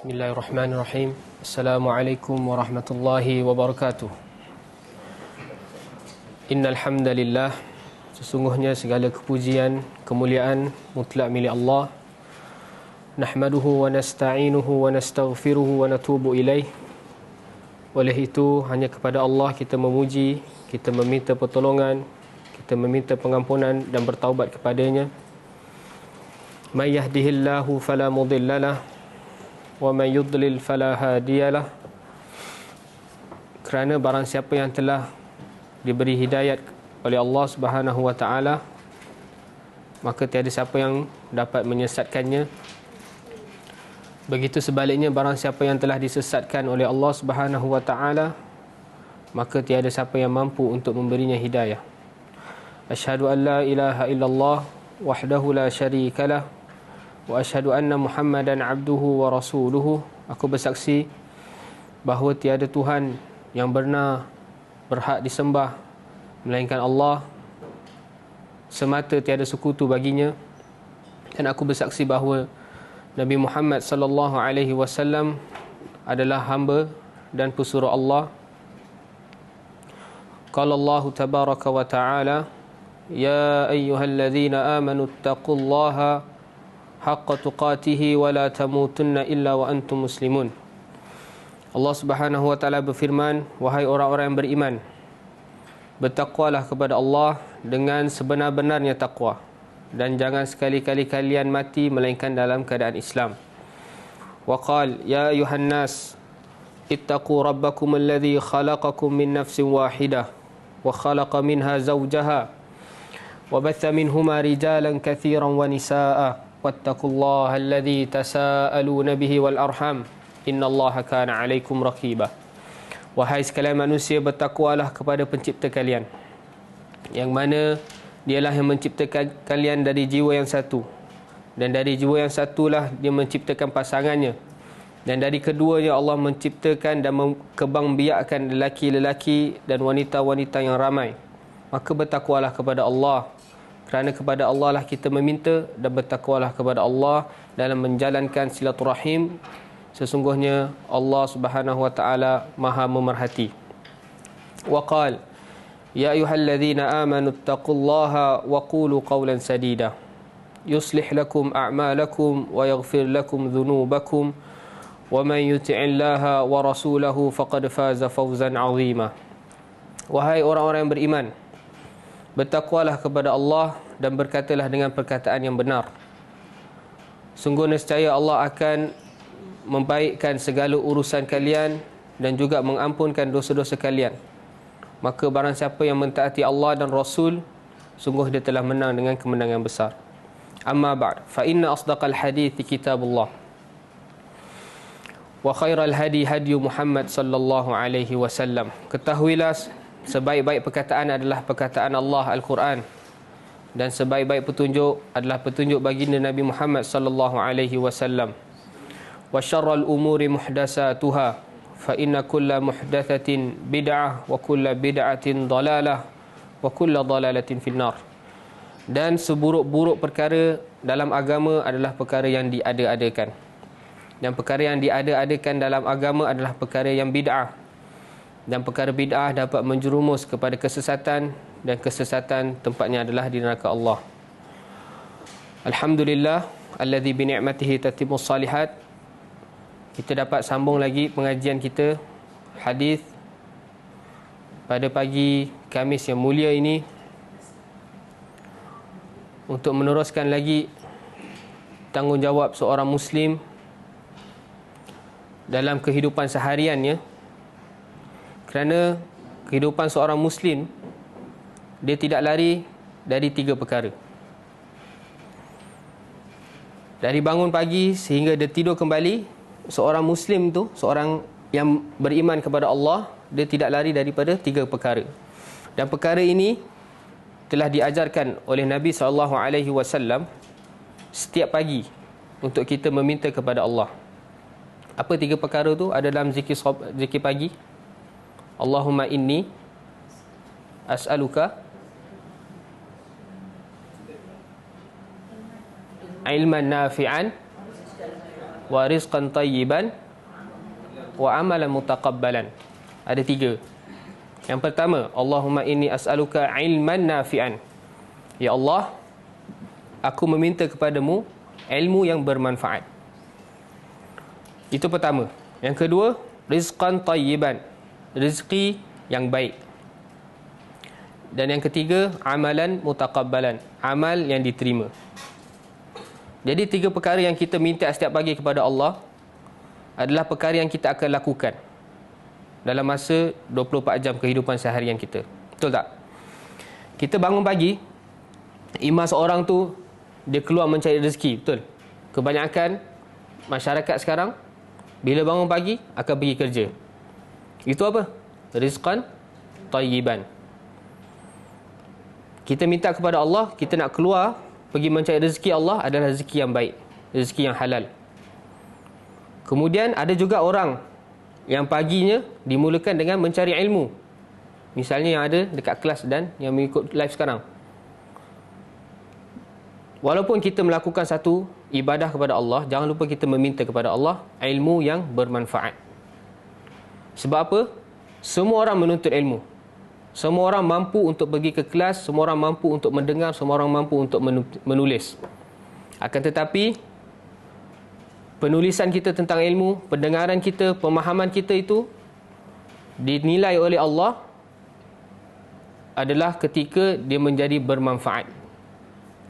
Bismillahirrahmanirrahim. Assalamualaikum warahmatullahi wabarakatuh. Innal hamdalillah, sesungguhnya segala kepujian, kemuliaan mutlak milik Allah. Nahmaduhu wa nasta'inuhu wa nastaghfiruhu wa natubu ilaih. Oleh itu, hanya kepada Allah kita memuji, kita meminta pertolongan, kita meminta pengampunan dan bertaubat kepadanya. May yahdihillahu fala mudhillalah wa may yudlil fala hadiyalah. Kerana barang siapa yang telah diberi hidayat oleh Allah Subhanahu wa taala, maka tiada siapa yang dapat menyesatkannya. Begitu sebaliknya, barang siapa yang telah disesatkan oleh Allah Subhanahu wa taala, maka tiada siapa yang mampu untuk memberinya hidayah. Asyhadu an la ilaha illallah wahdahu la syarikalah wa asyhadu anna Muhammadan abduhu wa rasuluhu. Aku bersaksi bahawa tiada Tuhan yang benar berhak disembah melainkan Allah semata, tiada sekutu baginya. Dan aku bersaksi bahawa Nabi Muhammad sallallahu alaihi wasallam adalah hamba dan pesuruh Allah. Qala Allah tabaraka wa ta'ala, ya ayyuhalladzina amanu taqullaha haqqa tuqatihi wa la tamutunna illa wa antum muslimun. Allah Subhanahu wa taala berfirman, wahai orang-orang yang beriman, bertakwalah kepada Allah dengan sebenar-benarnya takwa, dan jangan sekali-kali kalian mati melainkan dalam keadaan Islam. Wa qala ya ayuhan nas ittaqu rabbakum alladhi khalaqakum min nafsin wahidah wa khalaqa minha zawjaha wa batha minhuma rijalan katsiran wa nisaa'a wattaqullaha alladhi tasaaluna bihi wal arham innallaha kana 'alaikum raqiba. Wahai sekalian manusia, bertakwalah kepada pencipta kalian, yang mana dialah yang menciptakan kalian dari jiwa yang satu, dan dari jiwa yang satulah dia menciptakan pasangannya, dan dari keduanya Allah menciptakan dan mengkembangbiakkan lelaki-lelaki dan wanita-wanita yang ramai. Maka bertakwalah kepada Allah, kerana kepada Allah lah kita meminta, dan bertakwalah kepada Allah dalam menjalankan silaturahim. Sesungguhnya Allah Subhanahu wa taala Maha memerhati. Wa qala ya ayyuhalladzina amanu taqullaha wa qulu qawlan sadida yuslih lakum a'malakum wa yaghfir lakum dhunubakum wa man yuti'illaha wa rasulahu faqad faza fawzan 'azima. Wahai orang-orang yang beriman, bertakwalah kepada Allah dan berkatalah dengan perkataan yang benar. Sungguh nescaya Allah akan membaikkan segala urusan kalian dan juga mengampunkan dosa-dosa kalian. Maka barang siapa yang mentaati Allah dan Rasul, sungguh dia telah menang dengan kemenangan besar. Amma ba'd, fa inna asdaqal hadithi kitabullah wa khairal hadi hadi Muhammad sallallahu alaihi wasallam. Ketahuilah, sebaik-baik perkataan adalah perkataan Allah Al-Quran, dan sebaik-baik petunjuk adalah petunjuk baginda Nabi Muhammad sallallahu alaihi wasallam. Wa syarrul umuri muhdatsatuha fa inna kulla muhdatsatin bid'ah wa kulla bid'atin dalalah wa kulla dalalatin finnar. Dan seburuk-buruk perkara dalam agama adalah perkara yang diada-adakan, dan perkara yang diada-adakan dalam agama adalah perkara yang bid'ah, dan perkara bid'ah dapat menjerumus kepada kesesatan, dan kesesatan tempatnya adalah di neraka Allah. Alhamdulillah alladzi bi ni'matihi tatimmus salihat. Kita dapat sambung lagi pengajian kita hadis pada pagi Khamis yang mulia ini, untuk meneruskan lagi tanggungjawab seorang Muslim dalam kehidupan sehariannya. Kerana kehidupan seorang Muslim, dia tidak lari dari 3 perkara. Dari bangun pagi sehingga dia tidur kembali, seorang Muslim tu, seorang yang beriman kepada Allah, dia tidak lari daripada 3 perkara. Dan perkara ini telah diajarkan oleh Nabi SAW setiap pagi untuk kita meminta kepada Allah. Apa 3 perkara tu? Ada dalam zikir pagi. Allahumma inni as'aluka ilman nafi'an wa rizqan tayyiban wa amalan mutaqabbalan. Ada 3. Yang pertama, Allahumma inni as'aluka ilman nafi'an. Ya Allah, aku meminta kepadamu ilmu yang bermanfaat. Itu pertama. Yang kedua, rizqan tayyiban, rezeki yang baik. Dan yang ketiga, amalan mutaqabbalan, amal yang diterima. Jadi 3 perkara yang kita minta setiap pagi kepada Allah adalah perkara yang kita akan lakukan dalam masa 24 jam kehidupan seharian kita. Betul tak? Kita bangun pagi, imam seorang tu dia keluar mencari rezeki, betul? Kebanyakan masyarakat sekarang bila bangun pagi akan pergi kerja. Itu apa? Rizqan tayyiban. Kita minta kepada Allah, kita nak keluar pergi mencari rezeki Allah adalah rezeki yang baik, rezeki yang halal. Kemudian ada juga orang yang paginya dimulakan dengan mencari ilmu. Misalnya yang ada dekat kelas dan yang mengikut live sekarang. Walaupun kita melakukan satu ibadah kepada Allah, jangan lupa kita meminta kepada Allah ilmu yang bermanfaat. Sebab apa? Semua orang menuntut ilmu. Semua orang mampu untuk pergi ke kelas, semua orang mampu untuk mendengar, semua orang mampu untuk menulis. Akan tetapi penulisan kita tentang ilmu, pendengaran kita, pemahaman kita itu dinilai oleh Allah adalah ketika dia menjadi bermanfaat.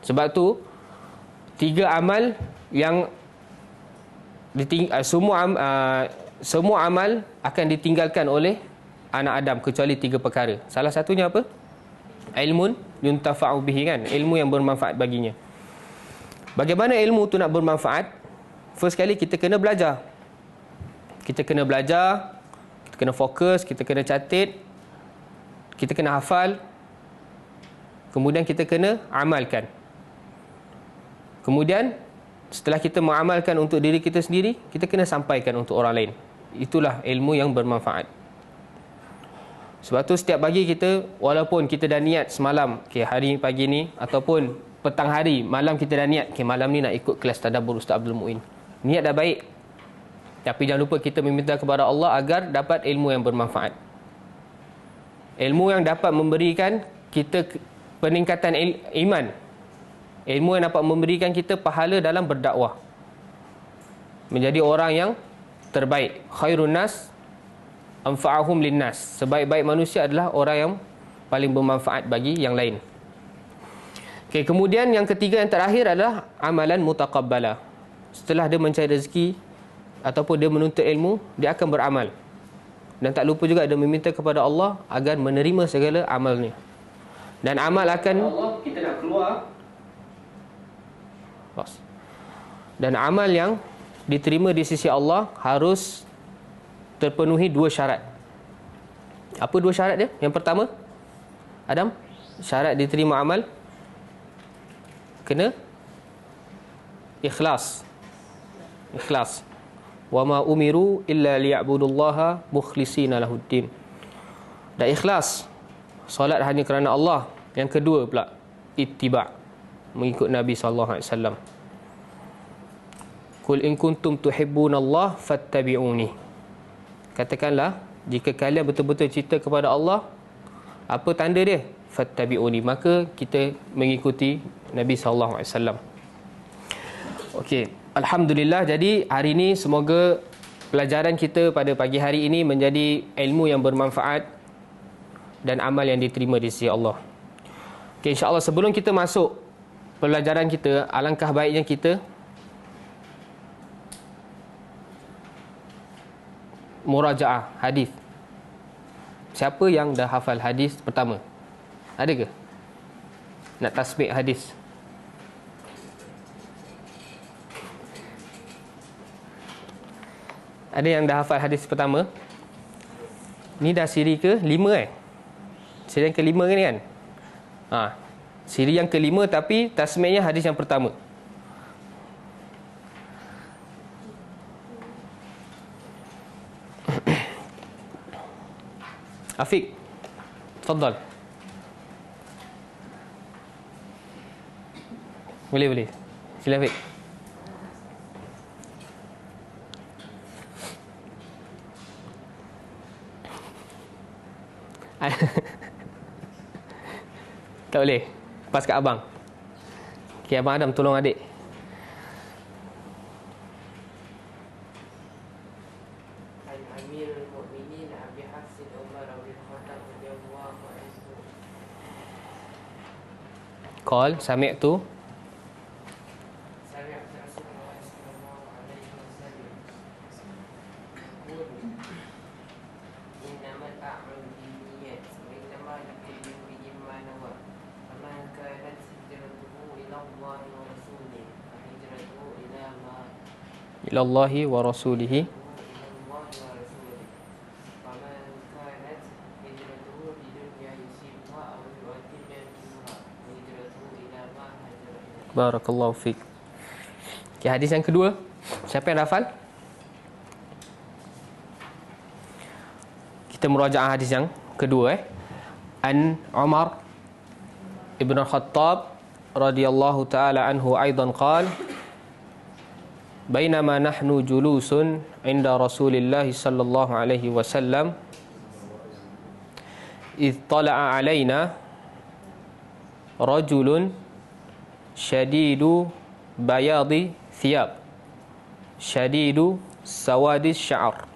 Sebab tu 3 amal yang semua amal akan ditinggalkan oleh anak Adam kecuali 3 perkara. Salah satunya apa? Ilmun yuntafa'u bihi, kan? Ilmu yang bermanfaat baginya. Bagaimana ilmu tu nak bermanfaat? First kali kita kena belajar. Kita kena belajar, kita kena fokus, kita kena catat, kita kena hafal. Kemudian kita kena amalkan. Kemudian setelah kita mengamalkan untuk diri kita sendiri, kita kena sampaikan untuk orang lain. Itulah ilmu yang bermanfaat. Sebab tu setiap pagi kita, walaupun kita dah niat semalam, hari pagi ni, ataupun petang hari, malam kita dah niat, malam ni nak ikut kelas tadabbur Ustaz Abdul Muin. Niat dah baik. Tapi jangan lupa kita meminta kepada Allah agar dapat ilmu yang bermanfaat. Ilmu yang dapat memberikan kita peningkatan iman. Ilmu yang dapat memberikan kita pahala dalam berdakwah. Menjadi orang yang terbaik. Khairun nas anfa'ahum linnas. Sebaik-baik manusia adalah orang yang paling bermanfaat bagi yang lain. Okey, kemudian yang ketiga, yang terakhir adalah amalan mutaqabbala. Setelah dia mencari rezeki ataupun dia menuntut ilmu, dia akan beramal. Dan tak lupa juga dia meminta kepada Allah agar menerima segala amalnya. Dan amal akan Allah, kita nak keluar. Dan amal yang diterima di sisi Allah harus terpenuhi 2 syarat. Apa 2 syarat dia? Yang pertama, Adam, syarat diterima amal kena ikhlas. Ikhlas. Wa ma umiru illa liya'budullaha mukhlishina lahuddin. Dan ikhlas. Solat hanya kerana Allah. Yang kedua pula, ittiba', mengikut Nabi sallallahu alaihi wasallam. Qul in kuntum tuhibbunallah fattabi'uni. Katakanlah, jika kalian betul-betul cinta kepada Allah, apa tanda dia? Fattabi'uni, maka kita mengikuti Nabi sallallahu alaihi wasallam. Okey, alhamdulillah. Jadi hari ini semoga pelajaran kita pada pagi hari ini menjadi ilmu yang bermanfaat dan amal yang diterima di sisi Allah. Okey, insya-Allah sebelum kita masuk pelajaran kita, alangkah baiknya kita murajaah hadis. Siapa yang dah hafal hadis pertama? Ada ke? Nak tasbih hadis? Ada yang dah hafal hadis pertama? Ni dah siri ke 5 Siri yang ke-5 ni kan? Siri yang ke-5 tapi tasmihnya hadis yang pertama. Afiq, tafadhal. Boleh. Sila Afiq. Tak boleh. Pas kat abang. Okey, Abang Adam tolong adik. Amirul Mukminin Abi Hafsin Umar bin Khattab radhiyallahu anhu. Qal sami'tu Sami'tu Rasulullah sallallahu alaihi wasallam yaqul innamal a'malu binniyat wa innamal likulli imrin ma nawa. Faman kanat hijratuhu ila Allah wa rasulih fa hijratuhu ila ma ilallahi wa rasulihi. Barakallahu fiik. Okay, hadis yang kedua. Siapa yang hafal? Kita merajaah hadis yang kedua. An Umar ibn Khattab radhiyallahu ta'ala anhu aidan qala bainama nahnu julusun inda Rasulillah sallallahu alaihi wasallam idh tala'a alaina rajulun syadidu bayadi thiyab syadidu sawadis sya'ar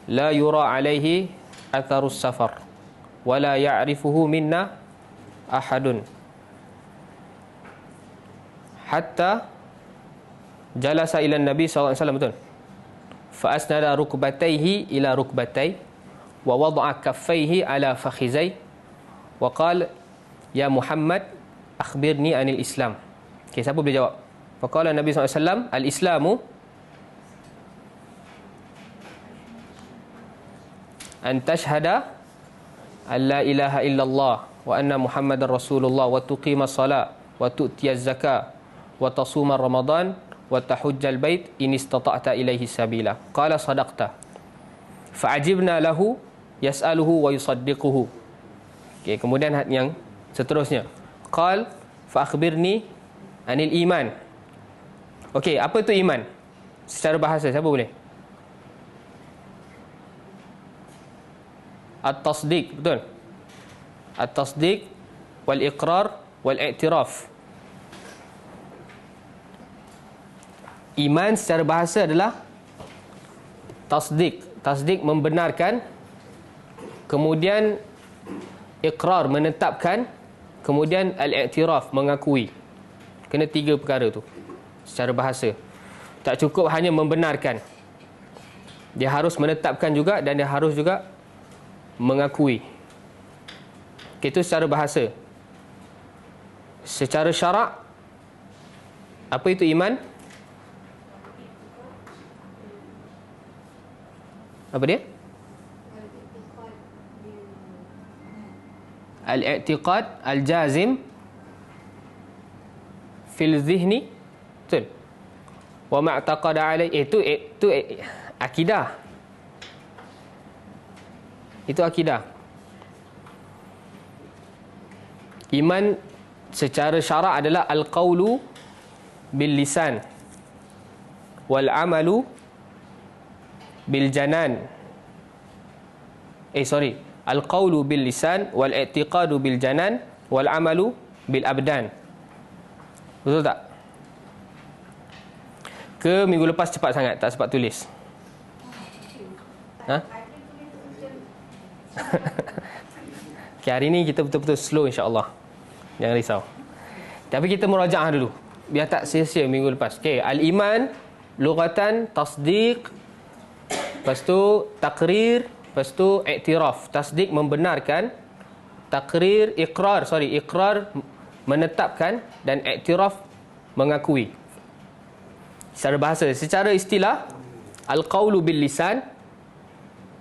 la yura alaihi atharus safar wala ya'rifuhu minna ahadun hatta jalasa ila Nabi sallallahu alaihi wasallam, betul? Fa asnada rukbatayhi ila rukbatay wa wada'a kaffayhi ala fakhizay wa qala ya Muhammad akhbirni anil Islam. Okey, siapa boleh jawab? Faqala Nabi sallallahu alaihi wasallam al-Islamu an tashhada an la ilaha illallah wa anna Muhammadar Rasulullah wa tuqima salat wa tu'tiyaz zakah wa tasuma Ramadan wa tahujjal bait in istata'ta ilaihi sabila. Qala sadaqta. Fa'ajibna lahu yas'aluhu wa yusaddiquhu. Okey, kemudian yang seterusnya. Qal fa akhbirni anil iman. Okey, apa itu iman? Secara bahasa siapa boleh? At-tasdiq, betul? At-tasdiq wal iqrar wal i'tiraf. Iman secara bahasa adalah tasdik. Tasdik membenarkan, kemudian iqrar menetapkan, kemudian al-i'tiraf mengakui. Kena tiga perkara tu secara bahasa. Tak cukup hanya membenarkan, dia harus menetapkan juga dan dia harus juga mengakui. Itu secara bahasa. Secara syarak, apa itu iman? Apa dia? Al-i'tiqad al-jazim fil zihni, betul? Wa ma'taqada alai, itu akidah. Itu akidah. Iman secara syarak adalah al-qawlu bil lisan wal amalu bil janan. Al-qawlu bil lisan wal i'tiqadu bil janan wal amalu bil abdan. Betul tak? Ke minggu lepas cepat sangat, tak sempat tulis? Ha? Okay, hari ni kita betul-betul slow insya-Allah. Jangan risau. Tapi kita murajaah dulu, biar tak sia-sia minggu lepas. Okay, al-iman lughatan tasdiq, lepas tu takrir, lepas tu iktiraf. Tasdik membenarkan, takrir, iqrar menetapkan, dan iktiraf mengakui. Secara bahasa. Secara istilah, al-qawlu bil lisan,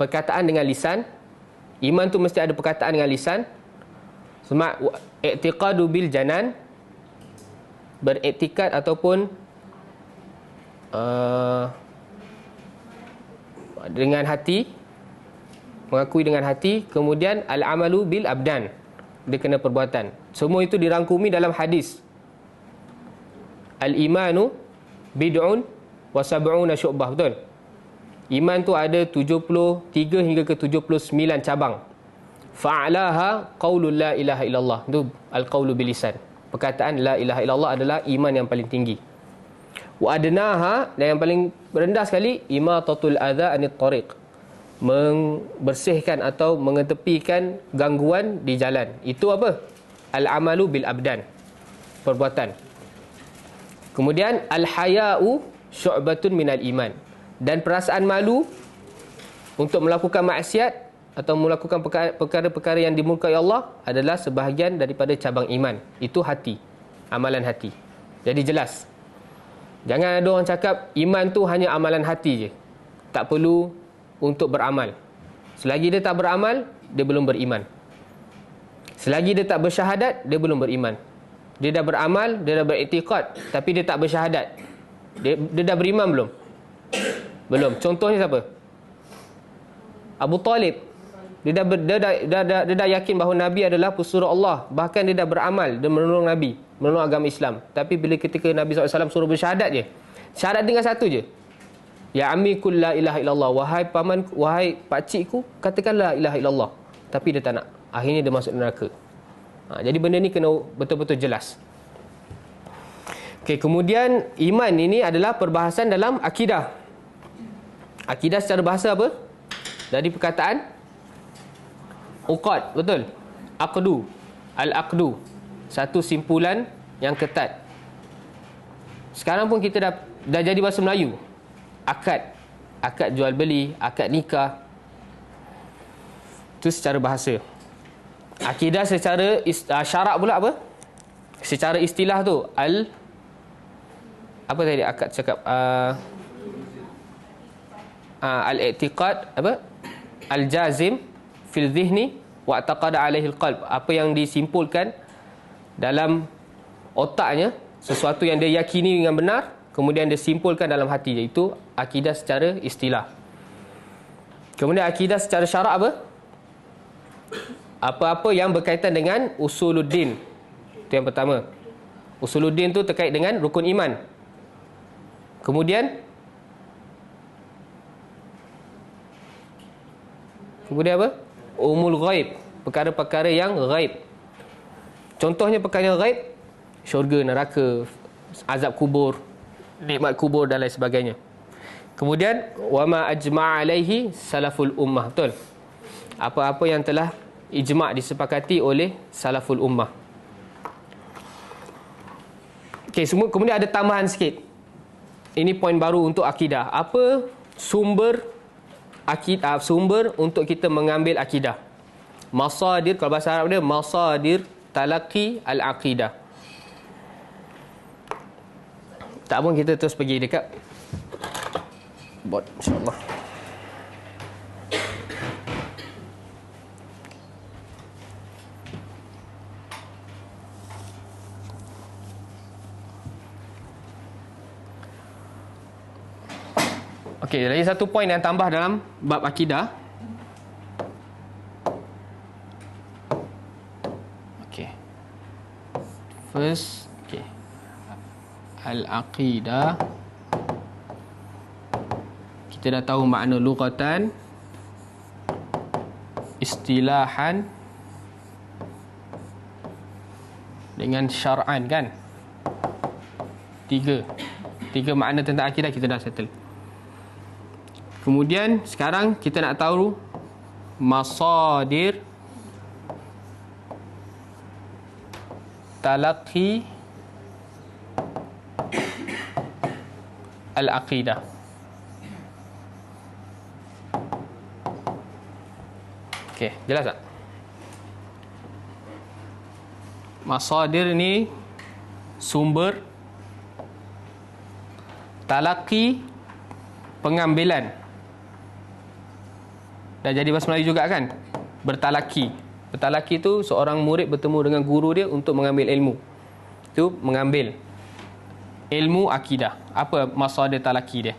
perkataan dengan lisan. Iman tu mesti ada perkataan dengan lisan. I'tiqadu bil janan, beriktikad ataupun dengan hati, mengakui dengan hati. Kemudian al-amalu bil abdan, dia kena perbuatan. Semua itu dirangkumi dalam hadis al-imanu bid'un wa sab'una syu'bah, betul? Iman tu ada 73 hingga ke 79 cabang. Fa'alaha qaulul la ilaha illallah. Itu al-qaulu bilisan. Perkataan la ilaha illallah adalah iman yang paling tinggi. Wa adnaha, dan yang paling rendah sekali, imatatul adza anit tariq. Membersihkan atau mengetepikan gangguan di jalan. Itu apa? Al-amalu bil abdan. Perbuatan. Kemudian al-haya'u syu'batun minal iman. Dan perasaan malu untuk melakukan maksiat atau melakukan perkara-perkara yang dimurkai Allah adalah sebahagian daripada cabang iman. Itu hati, amalan hati. Jadi jelas. Jangan ada orang cakap iman tu hanya amalan hati je, tak perlu untuk beramal. Selagi dia tak beramal, dia belum beriman. Selagi dia tak bersyahadat, dia belum beriman. Dia dah beramal, dia dah beriktikad, tapi dia tak bersyahadat. Dia dah beriman belum? Belum. Contohnya siapa? Abu Talib. Dia dah yakin bahawa Nabi adalah pesuruh Allah. Bahkan dia dah beramal, dia menolong Nabi, menolong agama Islam. Tapi bila ketika Nabi SAW suruh bersyahadat je, syahadat dengan satu je, ya ammi kul la ilaha illallah, wahai paman, wahai pakcikku, katakan la ilaha illallah. Tapi dia tak nak. Akhirnya dia masuk neraka. Jadi benda ni kena betul-betul jelas. Okey, kemudian iman ini adalah perbahasan dalam akidah. Akidah secara bahasa apa? Dari perkataan uqad, betul? Aqdu, al-aqdu, satu simpulan yang ketat. Sekarang pun kita dah jadi bahasa Melayu. Akad, akad jual beli, akad nikah. Itu secara bahasa. Akidah secara syarak pula apa? Secara istilah tu apa tadi akad cakap? Al-i'tiqad apa? Al-jazim fil dhihni wa taqada alaihi al-qalb. Apa yang disimpulkan dalam otaknya, sesuatu yang dia yakini dengan benar, kemudian dia simpulkan dalam hati, iaitu akidah secara istilah. Kemudian akidah secara syarak apa? Apa-apa yang berkaitan dengan usuluddin. Itu yang pertama. Usuluddin tu terkait dengan rukun iman. Kemudian apa? Umul ghaib, perkara-perkara yang ghaib. Contohnya perkara yang ghaib, syurga, neraka, azab kubur, nikmat kubur dan lain sebagainya. Kemudian wama ajma' alaihi salaful ummah. Betul? Apa-apa yang telah ijma' disepakati oleh salaful ummah. Okey, semua kemudian ada tambahan sikit. Ini poin baru untuk akidah. Apa sumber akidah, sumber untuk kita mengambil akidah? Masadir, kalau bahasa Arab dia masadir talaqi al-aqidah. Tak pun kita terus pergi dekat bot, insya-Allah. Okey, lagi satu poin yang tambah dalam bab akidah. Okey. First, okey. Al-aqidah. Kita dah tahu makna lughatan, istilahan dengan syar'an, kan? Tiga makna tentang akidah kita dah settle. Kemudian sekarang kita nak tahu masadir talaqi al-aqidah. Okey, jelas tak? Masadir ni sumber, talaqi pengambilan. Dah jadi bahasa Melayu juga, kan? Bertalaki. Bertalaki tu seorang murid bertemu dengan guru dia untuk mengambil ilmu. Itu mengambil ilmu akidah. Apa masadir talaki dia?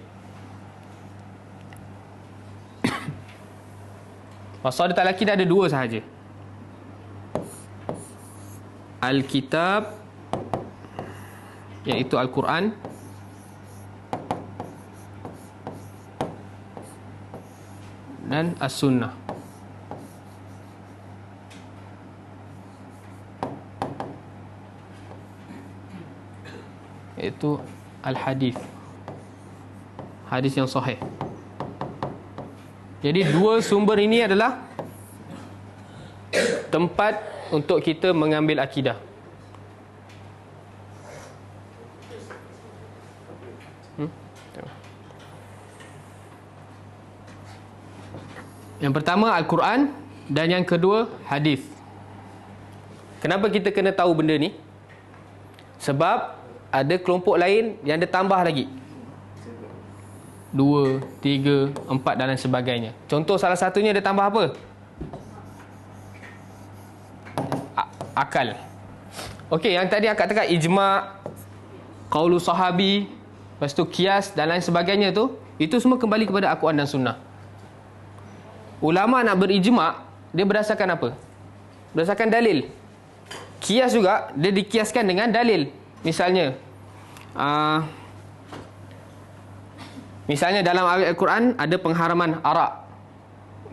Masadir talaki dia ada dua sahaja. Al-Kitab, iaitu Al-Quran, dan As-Sunnah. iaitu al-hadis. Hadis yang sahih. Jadi dua sumber ini adalah tempat untuk kita mengambil akidah. Yang pertama Al-Quran dan yang kedua hadis. Kenapa kita kena tahu benda ni? Sebab ada kelompok lain yang dia tambah lagi 2, 3, 4 dan lain sebagainya. Contoh salah satunya dia tambah apa? Akal. Okey, yang tadi akak cakap ijma', qaulu sahabi, lepas tu qiyas dan lain sebagainya tu, itu semua kembali kepada Al-Quran dan Sunnah. Ulama nak berijma', dia berdasarkan apa? Berdasarkan dalil. Qiyas juga, dia dikiaskan dengan dalil. Misalnya dalam Al-Quran ada pengharaman arak,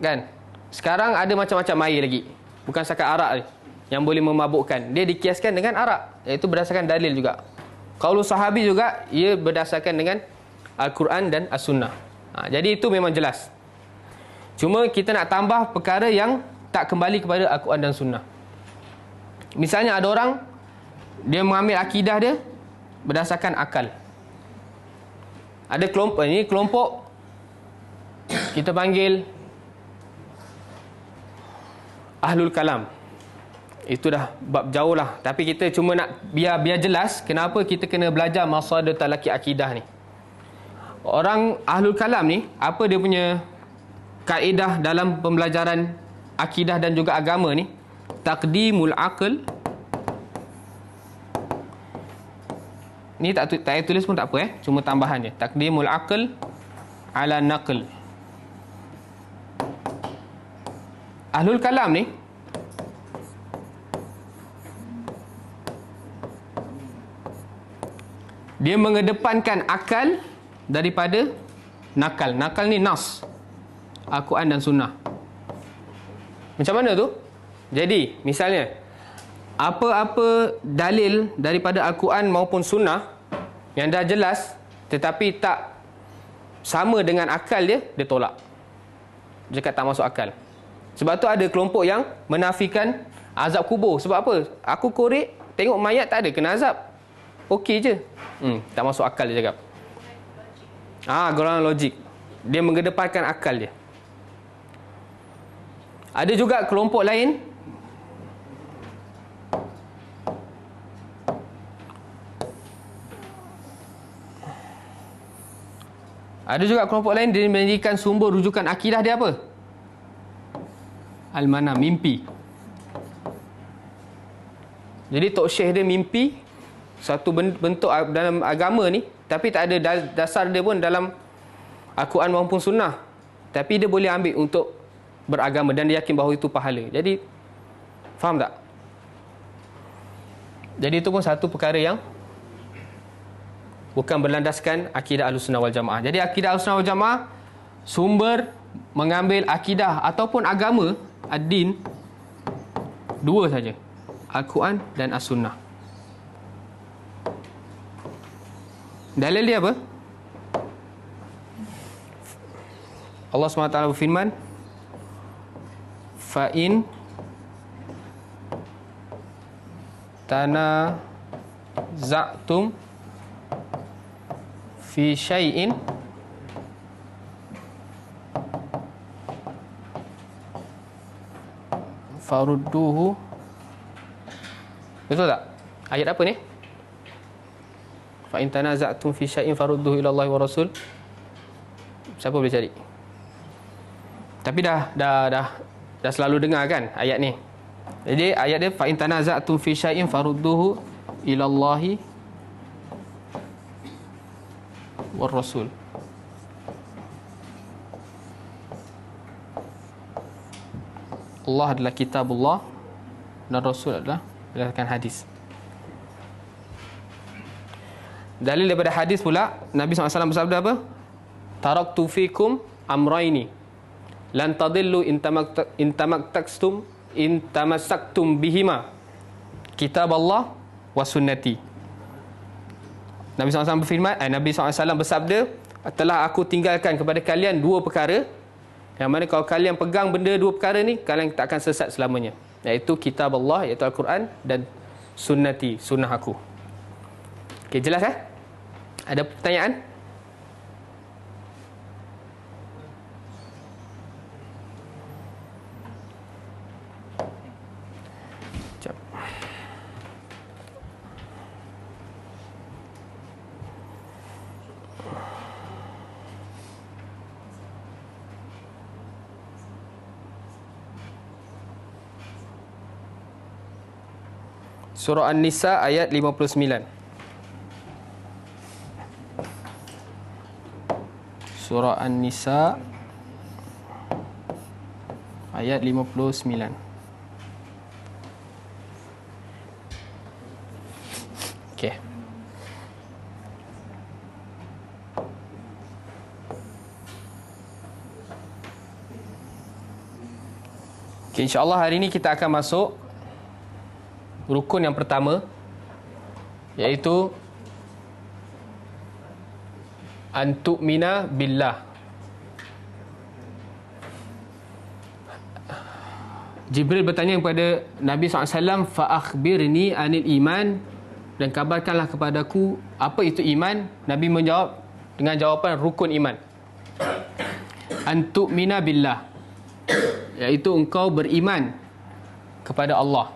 kan? Sekarang ada macam-macam air lagi, bukan setakat arak yang boleh memabukkan. Dia dikiaskan dengan arak, iaitu berdasarkan dalil juga. Qaulu sahabi juga, ia berdasarkan dengan Al-Quran dan As-Sunnah. Jadi itu memang jelas. Cuma kita nak tambah perkara yang tak kembali kepada Al-Quran dan Sunnah. Misalnya ada orang, dia mengambil akidah dia berdasarkan akal. Ada kelompok, ini kelompok kita panggil Ahlul Kalam. Itu dah bab jauh lah. Tapi kita cuma nak biar jelas kenapa kita kena belajar masalah talaqi akidah ni. Orang Ahlul Kalam ni, apa dia punya kaedah dalam pembelajaran akidah dan juga agama ni? Taqdimul aql. Ni tak payah tulis pun tak apa, cuma tambahan je. Taqdimul aql ala naql. Ahlul Kalam ni, dia mengedepankan akal daripada nakal. Nakal ni nas, Al-Quran dan Sunnah. Macam mana tu? Jadi, misalnya, apa-apa dalil daripada Al-Quran maupun Sunnah yang dah jelas tetapi tak sama dengan akal dia, dia tolak. Dia kata tak masuk akal. Sebab tu ada kelompok yang menafikan azab kubur. Sebab apa? Aku korek, tengok mayat tak ada kena azab. Okey je. Tak masuk akal dia cakap. Golongan logik. Dia mengedepankan akal dia. Ada juga kelompok lain dia menjadikan sumber rujukan akidah dia apa? Al-manam, mimpi. Jadi tok syekh dia mimpi satu bentuk dalam agama ni, tapi tak ada dasar dia pun dalam Al-Quran maupun Sunnah. Tapi dia boleh ambil untuk beragama dan dia yakin bahawa itu pahala. Jadi, faham tak? Jadi itu pun satu perkara yang bukan berlandaskan akidah Ahlussunnah wal Jamaah. Jadi akidah Ahlussunnah wal Jamaah, sumber mengambil akidah ataupun agama, ad-din, dua saja. Al-Quran dan As-Sunnah. Dalil dia apa? Allah SWT berfirman, fa'in tanaza'tum fi syai'in farudduhu. Betul tak? Ayat apa ni? Fa in tanaza'tum fi syai'in farudduhu ila Allah wa Rasul. Siapa boleh cari? Tapi dah selalu dengar kan ayat ni. Jadi ayat dia fa in tanaza'tum fi syai'in farudduhu ila Allah wa Rasul. Allah adalah kitabullah dan Rasul adalah berdasarkan hadis. Dalil daripada hadis pula, Nabi SAW bersabda apa? Taraktu fikum amraini lan tadillu in tamassaktum bihima, kitab Allah wa sunnati. Nabi SAW berfirman, Nabi SAW bersabda, telah aku tinggalkan kepada kalian dua perkara, yang mana kalau kalian pegang benda dua perkara ni, kalian tak akan sesat selamanya, iaitu kitab Allah, iaitu Al-Quran, dan sunnati, sunnah aku. Okey, jelas Ada pertanyaan? Sekejap. Surah An-Nisa ayat 59. Surah An-Nisa ayat 59. Okey. Okey, insya-Allah hari ini kita akan masuk rukun yang pertama, iaitu antu'mina billah. Jibril bertanya kepada Nabi SAW, fa'akhbirni anil iman, dan kabarkanlah kepadaku apa itu iman. Nabi menjawab dengan jawapan rukun iman. Antu'mina billah, iaitu engkau beriman kepada Allah.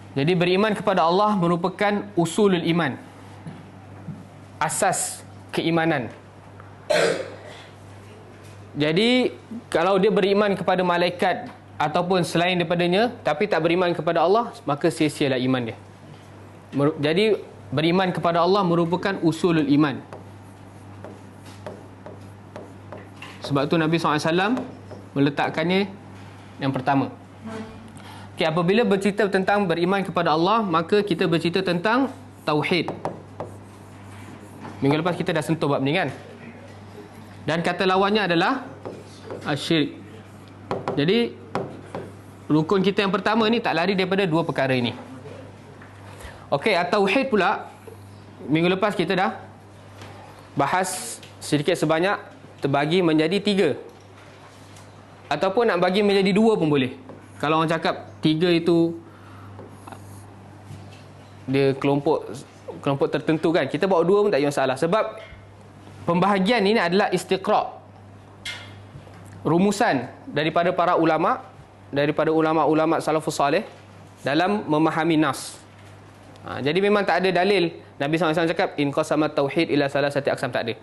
Jadi beriman kepada Allah merupakan usulul iman, asas keimanan. Jadi kalau dia beriman kepada malaikat ataupun selain daripadanya, tapi tak beriman kepada Allah, maka sia-sialah iman dia. Jadi beriman kepada Allah merupakan usulul iman. Sebab tu Nabi SAW meletakkannya yang pertama. Okay, apabila bercerita tentang beriman kepada Allah, maka kita bercerita tentang tauhid. Minggu lepas kita dah sentuh bab ni kan. Dan kata lawannya adalah syirik. Jadi rukun kita yang pertama ni tak lari daripada dua perkara ini. Okey, tauhid pula minggu lepas kita dah bahas sedikit sebanyak, terbagi menjadi 3. Ataupun nak bagi menjadi 2 pun boleh. Kalau orang cakap 3 itu dia kelompok tertentu kan, kita bawa 2 pun tak ada masalah. Sebab pembahagian ini adalah istiqra', rumusan daripada para ulama, daripada ulama-ulama salafus salih dalam memahami nas. Jadi memang tak ada dalil Nabi SAW cakap in qasama tauhid ila salasati aqsam, tak ada,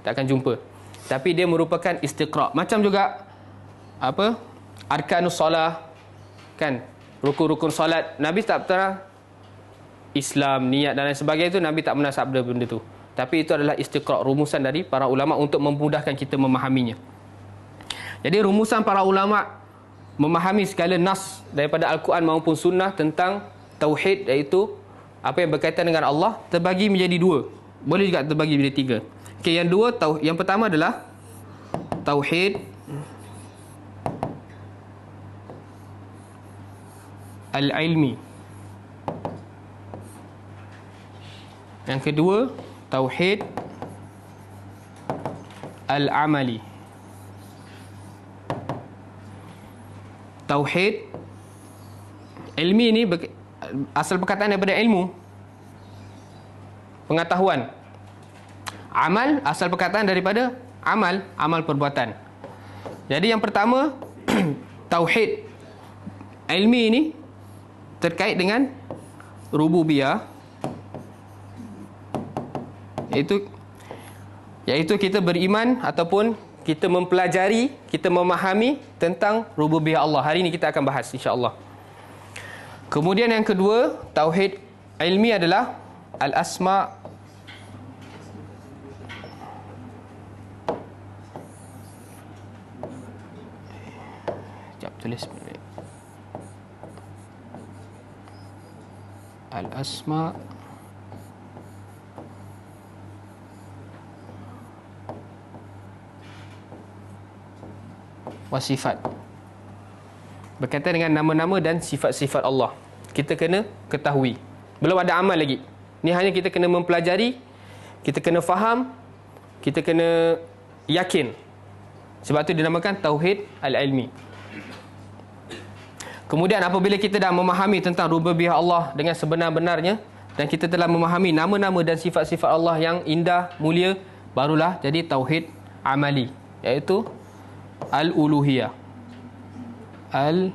tak akan jumpa. Tapi dia merupakan istiqra'. Macam juga arkanus solah kan, rukun-rukun solat, Nabi tak pernah Islam, niat dan lain sebagainya, itu Nabi tak pernah sabda benda tu. Tapi itu adalah istiqra', rumusan dari para ulama untuk memudahkan kita memahaminya. Jadi rumusan para ulama memahami segala nas daripada Al-Quran maupun sunnah tentang tauhid, iaitu apa yang berkaitan dengan Allah, terbagi menjadi 2. Boleh juga terbagi menjadi 3. Okey, yang pertama adalah tauhid al-ilmi. Yang kedua, tauhid al-amali. Tauhid ilmi ni asal perkataan daripada ilmu, pengetahuan. Amal asal perkataan daripada amal perbuatan. Jadi yang pertama tauhid ilmi ini terkait dengan rububiyah, iaitu kita beriman ataupun kita mempelajari, kita memahami tentang rububiyah Allah. Hari ini kita akan bahas insya-Allah. Kemudian yang kedua, tauhid ilmi adalah al-asma tulis al-asma wa sifat, berkaitan dengan nama-nama dan sifat-sifat Allah. Kita kena ketahui. Belum ada amal lagi. Ni hanya kita kena mempelajari, kita kena faham, kita kena yakin. Sebab tu dinamakan tauhid al-ilmi. Kemudian apabila kita dah memahami tentang rububiyah Allah dengan sebenar-benarnya, dan kita telah memahami nama-nama dan sifat-sifat Allah yang indah, mulia, barulah jadi tauhid amali, iaitu al-uluhiyah. Al-uluhiyah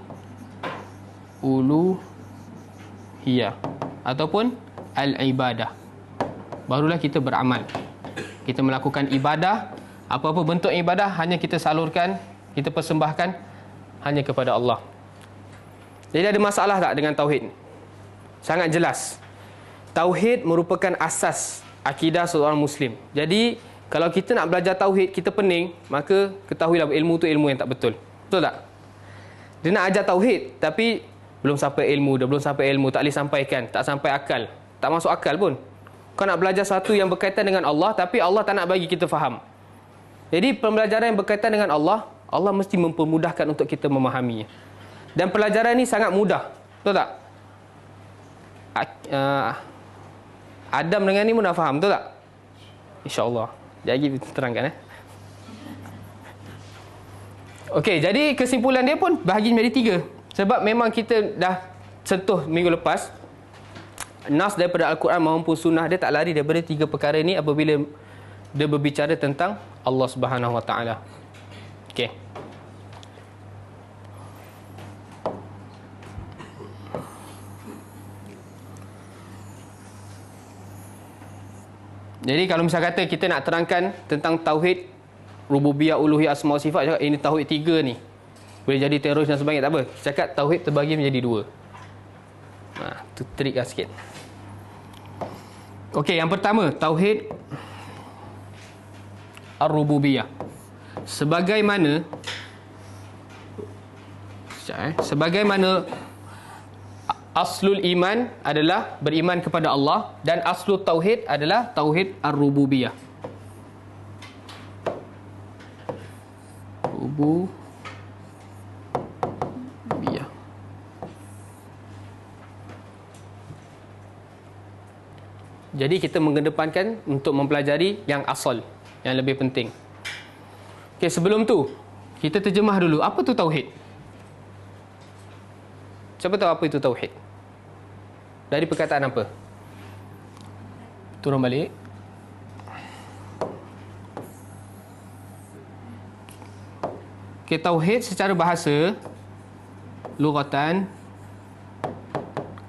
ataupun al-ibadah. Barulah kita beramal. Kita melakukan ibadah, apa-apa bentuk ibadah hanya kita salurkan, kita persembahkan hanya kepada Allah. Jadi ada masalah tak dengan tauhid? Sangat jelas. Tauhid merupakan asas akidah seorang Muslim. Jadi kalau kita nak belajar tauhid, kita pening, maka ketahuilah ilmu tu ilmu yang tak betul. Betul tak? Dia nak ajar tauhid, tapi belum sampai ilmu, dah belum sampai ilmu, tak boleh sampaikan, tak sampai akal. Tak masuk akal pun. Kau nak belajar satu yang berkaitan dengan Allah, tapi Allah tak nak bagi kita faham. Jadi pembelajaran yang berkaitan dengan Allah, Allah mesti mempermudahkan untuk kita memahaminya. Dan pelajaran ni sangat mudah. Betul tak? Adam dengan ni pun dah faham, betul tak? InsyaAllah. Sekejap lagi terangkan. Okey, jadi kesimpulan dia pun bahagi menjadi 3. Sebab memang kita dah sentuh minggu lepas, nas daripada Al-Quran maupun sunnah dia tak lari daripada 3 perkara ni apabila dia berbicara tentang Allah Subhanahu Wa Taala. Okey. Jadi kalau misal kata kita nak terangkan tentang tauhid rububiyah, uluhiyah, asma wa sifat, cakap ini tauhid 3 ni boleh jadi teroris dan sebagainya, tak apa. Cakap tauhid terbagi menjadi 2. Tu trik lah sikit. Okey, yang pertama, tauhid ar-rububiyah. Sebagaimana aslul iman adalah beriman kepada Allah, dan aslul tauhid adalah tauhid ar-rububiyah. Rububiyah. Jadi kita mengedepankan untuk mempelajari yang asal, yang lebih penting. Okey, sebelum tu kita terjemah dulu, apa tu tauhid? Siapa tahu apa itu tauhid? Dari perkataan apa? Turun balik. Okay, tauhid secara bahasa, lughatan,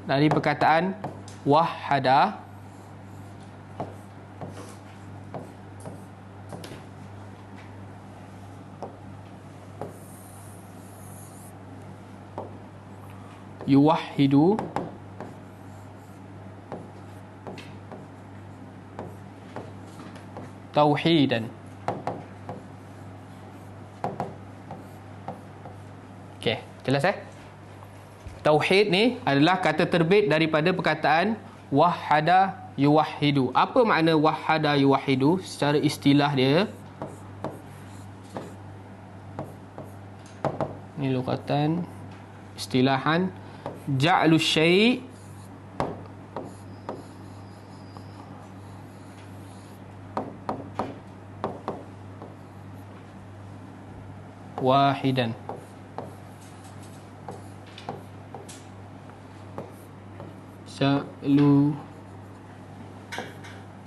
dari perkataan wahada, yuwahhidu, tauhidan. Okey, jelas Tauhid ni adalah kata terbit daripada perkataan wahada yuwahhidu. Apa makna wahada yuwahhidu secara istilah dia? Ni lughatan, istilahan, ja'lu syai' wahidan. Ja'lu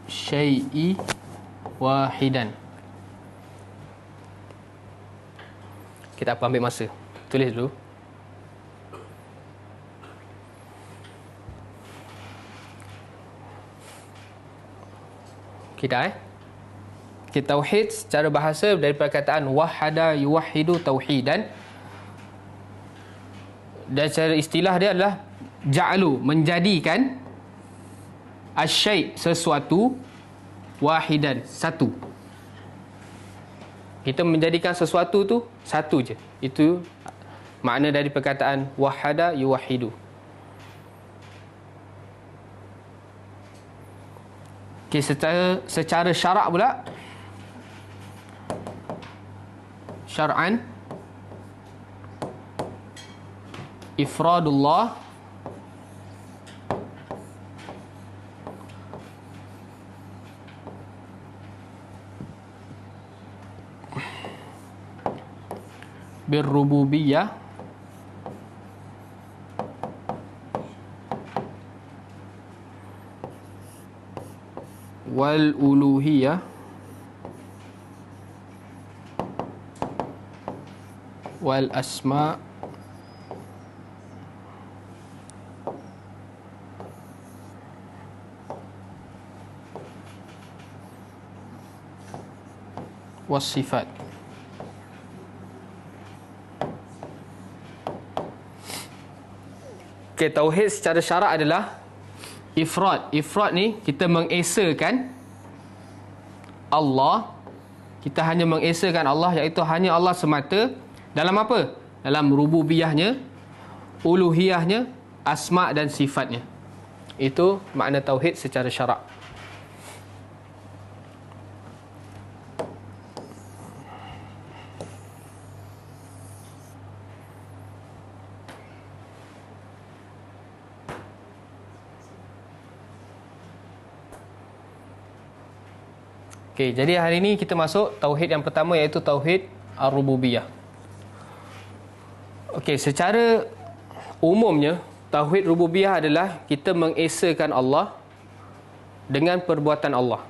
syai'i wahidan. Kita ambil masa. Tulis dulu. Kita tauhid secara bahasa dari perkataan wahada yuwahhidu tauhidan, dan secara istilah dia adalah ja'lu, menjadikan, asyai', sesuatu, wahidan, satu. Kita menjadikan sesuatu tu satu je. Itu makna dari perkataan wahada yuwahhidu. Okay, secara syarak pula, syar'an, ifradullah birrububiyah wal uluhiyah wal asma was sifat. Okay, tauhid secara syarak adalah ifrad. Ifrad ni kita mengesakan Allah. Kita hanya mengesakan Allah, iaitu hanya Allah semata. Dalam apa? Dalam rububiyahnya, uluhiyahnya, asma' dan sifatnya. Itu makna tauhid secara syarak. Okey, jadi hari ini kita masuk tauhid yang pertama, iaitu tauhid ar-rububiyah. Okey, secara umumnya tauhid rububiyah adalah kita mengesakan Allah dengan perbuatan Allah.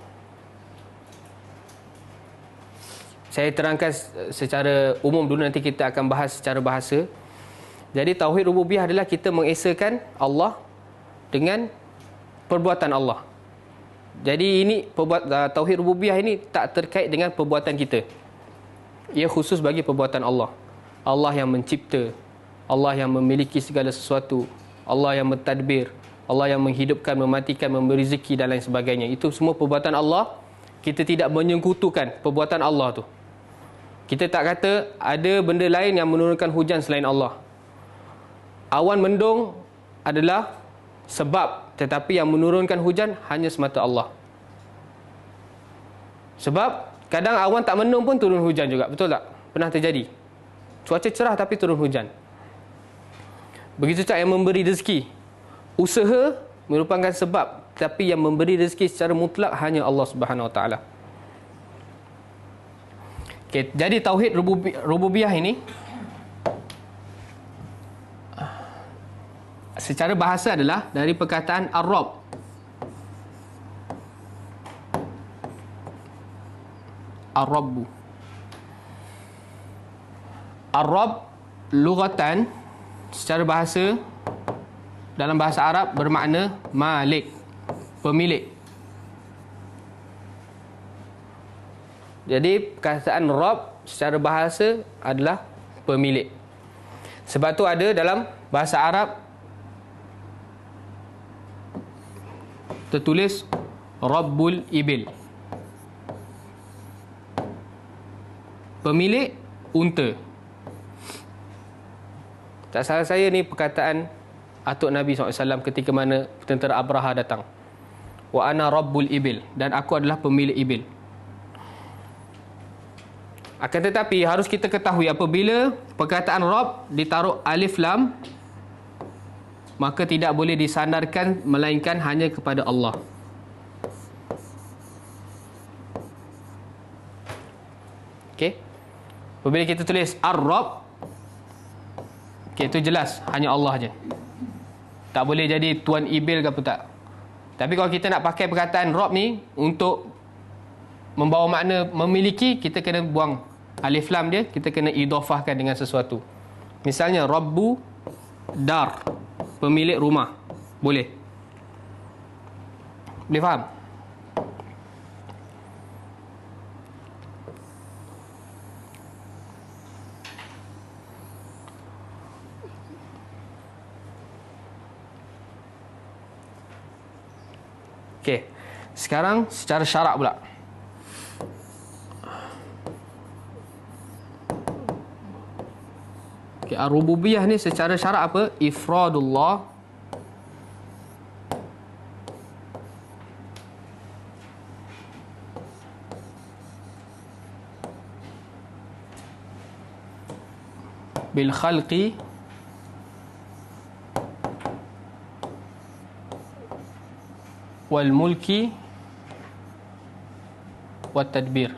Saya terangkan secara umum dulu, nanti kita akan bahas secara bahasa. Jadi tauhid rububiyah adalah kita mengesakan Allah dengan perbuatan Allah. Jadi ini tauhid rububiyah ini tak terkait dengan perbuatan kita. Ia khusus bagi perbuatan Allah. Allah yang mencipta, Allah yang memiliki segala sesuatu, Allah yang mentadbir, Allah yang menghidupkan, mematikan, memberi rezeki dan lain sebagainya. Itu semua perbuatan Allah. Kita tidak menyekutukan perbuatan Allah tu. Kita tak kata ada benda lain yang menurunkan hujan selain Allah. Awan mendung adalah sebab, tetapi yang menurunkan hujan hanya semata Allah. Sebab kadang awan tak mendung pun turun hujan juga, betul tak? Pernah terjadi. Cuaca cerah tapi turun hujan. Begitu juga yang memberi rezeki. Usaha merupakan sebab, tapi yang memberi rezeki secara mutlak hanya Allah Subhanahu Wa Taala. Okay, jadi tauhid rububiyah ini secara bahasa adalah dari perkataan ar-rabb. Ar-rabbu. Ar-rabb lughatan secara bahasa, dalam bahasa Arab bermakna malik, pemilik. Jadi perkataan rabb secara bahasa adalah pemilik. Sebab tu ada dalam bahasa Arab tertulis Rabbul Ibil, pemilik unta. Tak salah saya ni perkataan atuk Nabi SAW ketika mana tentera Abraha datang. Wa ana Rabbul Ibil, dan aku adalah pemilik ibil. Akan tetapi harus kita ketahui, apabila perkataan Rabb ditaruh alif lam, maka tidak boleh disandarkan melainkan hanya kepada Allah. Okey. Apabila kita tulis ar-rabb, okey, itu jelas hanya Allah je. Tak boleh jadi tuan ibil ke apa tak. Tapi kalau kita nak pakai perkataan rabb ni untuk membawa makna memiliki, kita kena buang alif lam dia, kita kena idhafahkan dengan sesuatu. Misalnya rabbu dar, pemilik rumah. Boleh. Boleh faham? Okey. Sekarang secara syarak pula. Okey, ar-rububiyah ni secara syarak apa? Ifradullah bil khalqi wal mulki wat tadbir.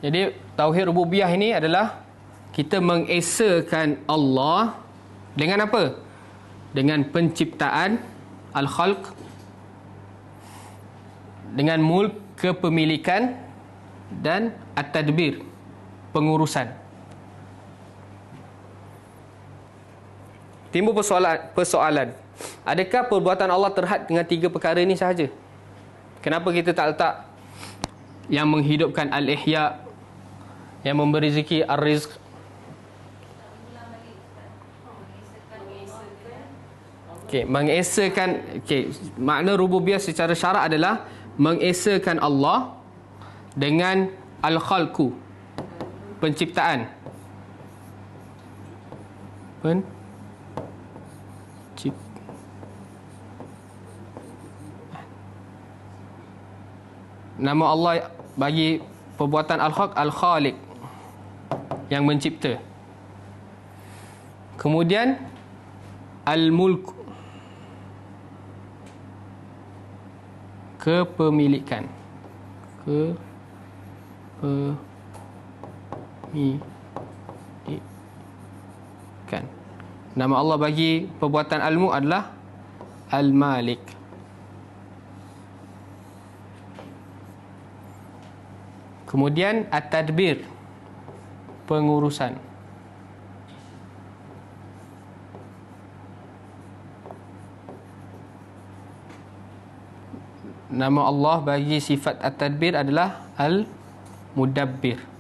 Jadi tauhid rububiyah ini adalah kita mengesakan Allah dengan apa? Dengan penciptaan, al-khalq, dengan mulk, kepemilikan, dan at-tadbir, pengurusan. Timbul persoalan. Adakah perbuatan Allah terhad dengan 3 perkara ini sahaja? Kenapa kita tak letak yang menghidupkan al-ihya, yang memberi rezeki ar-rizq? Mengesakan, makna rububiyah secara syarak adalah mengesakan Allah dengan al-khalqu, penciptaan. Nama Allah bagi perbuatan al-khalq, al-khaliq, yang mencipta. Kemudian al-mulk, kepemilikan. Kepemilikan. Nama Allah bagi perbuatan al-mulk adalah al-malik. Kemudian at-tadbir, pengurusan. Nama Allah bagi sifat at-tadbir adalah al-mudabbir.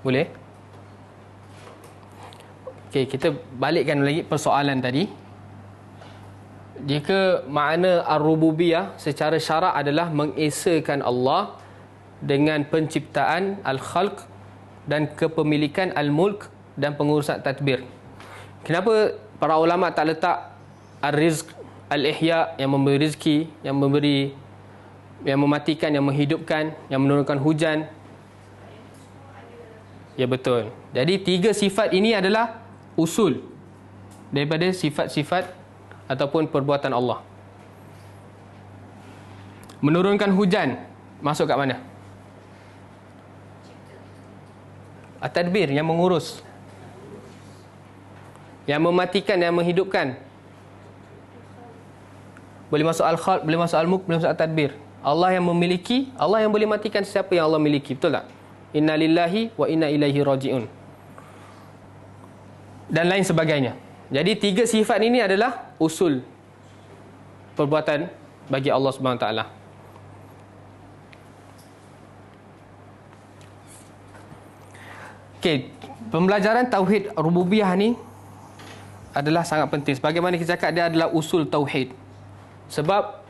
Boleh? Okey, kita balikkan lagi persoalan tadi. Jika makna ar-rububiyah secara syarak adalah mengesakan Allah dengan penciptaan, al-khalq, dan kepemilikan, al-mulk, dan pengurusan tadbir. Kenapa para ulama tak letak ar-rizq, al-ihya, yang memberi rezeki, yang mematikan, yang menghidupkan, yang menurunkan hujan? Ya, betul. Jadi 3 sifat ini adalah usul daripada sifat-sifat ataupun perbuatan Allah. Menurunkan hujan masuk kat mana? At-tadbir, yang mengurus. Yang mematikan, yang menghidupkan. Boleh masuk al-khalq, boleh masuk al-mulk, boleh masuk at-tadbir. Allah yang memiliki, Allah yang boleh matikan siapa yang Allah miliki. Betul tak? Inna lillahi wa inna ilaihi raji'un, dan lain sebagainya. Jadi 3 sifat ini adalah usul perbuatan bagi Allah Subhanahu Wa Taala. Okey, pembelajaran tauhid rububiyah ni adalah sangat penting. Sebagaimana kita cakap, dia adalah usul tauhid. Sebab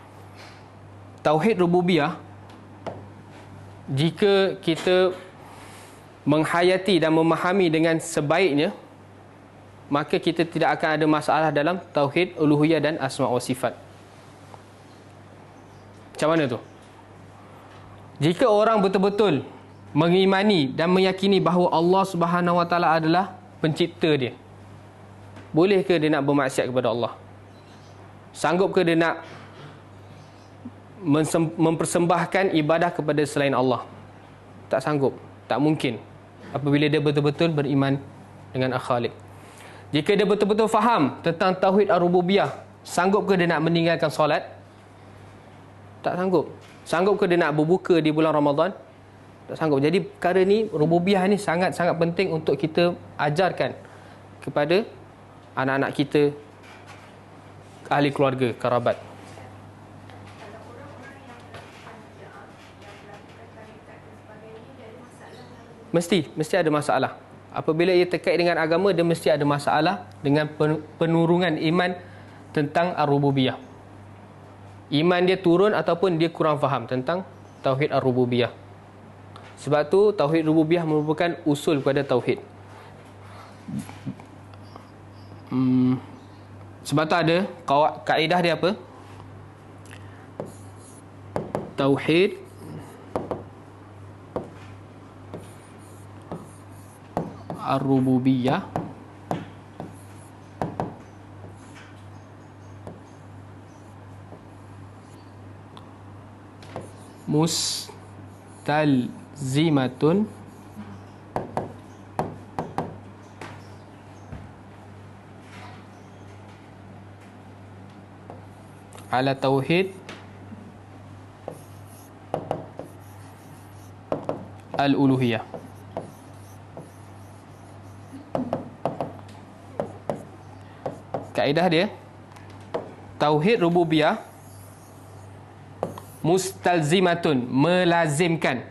tauhid rububiyah, jika kita menghayati dan memahami dengan sebaiknya, maka kita tidak akan ada masalah dalam tauhid uluhiyah dan asma' wa sifat. Macam mana tu? Jika orang betul-betul mengimani dan meyakini bahawa Allah Subhanahu Wa Taala adalah pencipta dia, bolehkah dia nak bermaksiat kepada Allah? Sanggupkah dia nak mempersembahkan ibadah kepada selain Allah? Tak sanggup, tak mungkin, apabila dia betul-betul beriman dengan Al-Khaliq. Jika dia betul-betul faham tentang tauhid ar-rububiyah, sanggupkah dia nak meninggalkan solat? Tak sanggup. Sanggupkah dia nak berbuka di bulan Ramadan? Tak sanggup. Jadi perkara ni, rububiyah ni sangat-sangat penting untuk kita ajarkan kepada anak-anak kita, ahli keluarga, kerabat. Mesti ada masalah. Apabila ia terkait dengan agama, dia mesti ada masalah dengan penurungan iman tentang ar-rububiyah. Iman dia turun ataupun dia kurang faham tentang tauhid ar-rububiyah. Sebab tu tauhid rububiyah merupakan usul kepada tauhid. Sebab tu ada kaedah dia apa? Tauhid ar-rububiyah mustalzimatun ala tauhid al-uluhiyah. Kaedah dia, tauhid rububiyah mustalzimatun, melazimkan,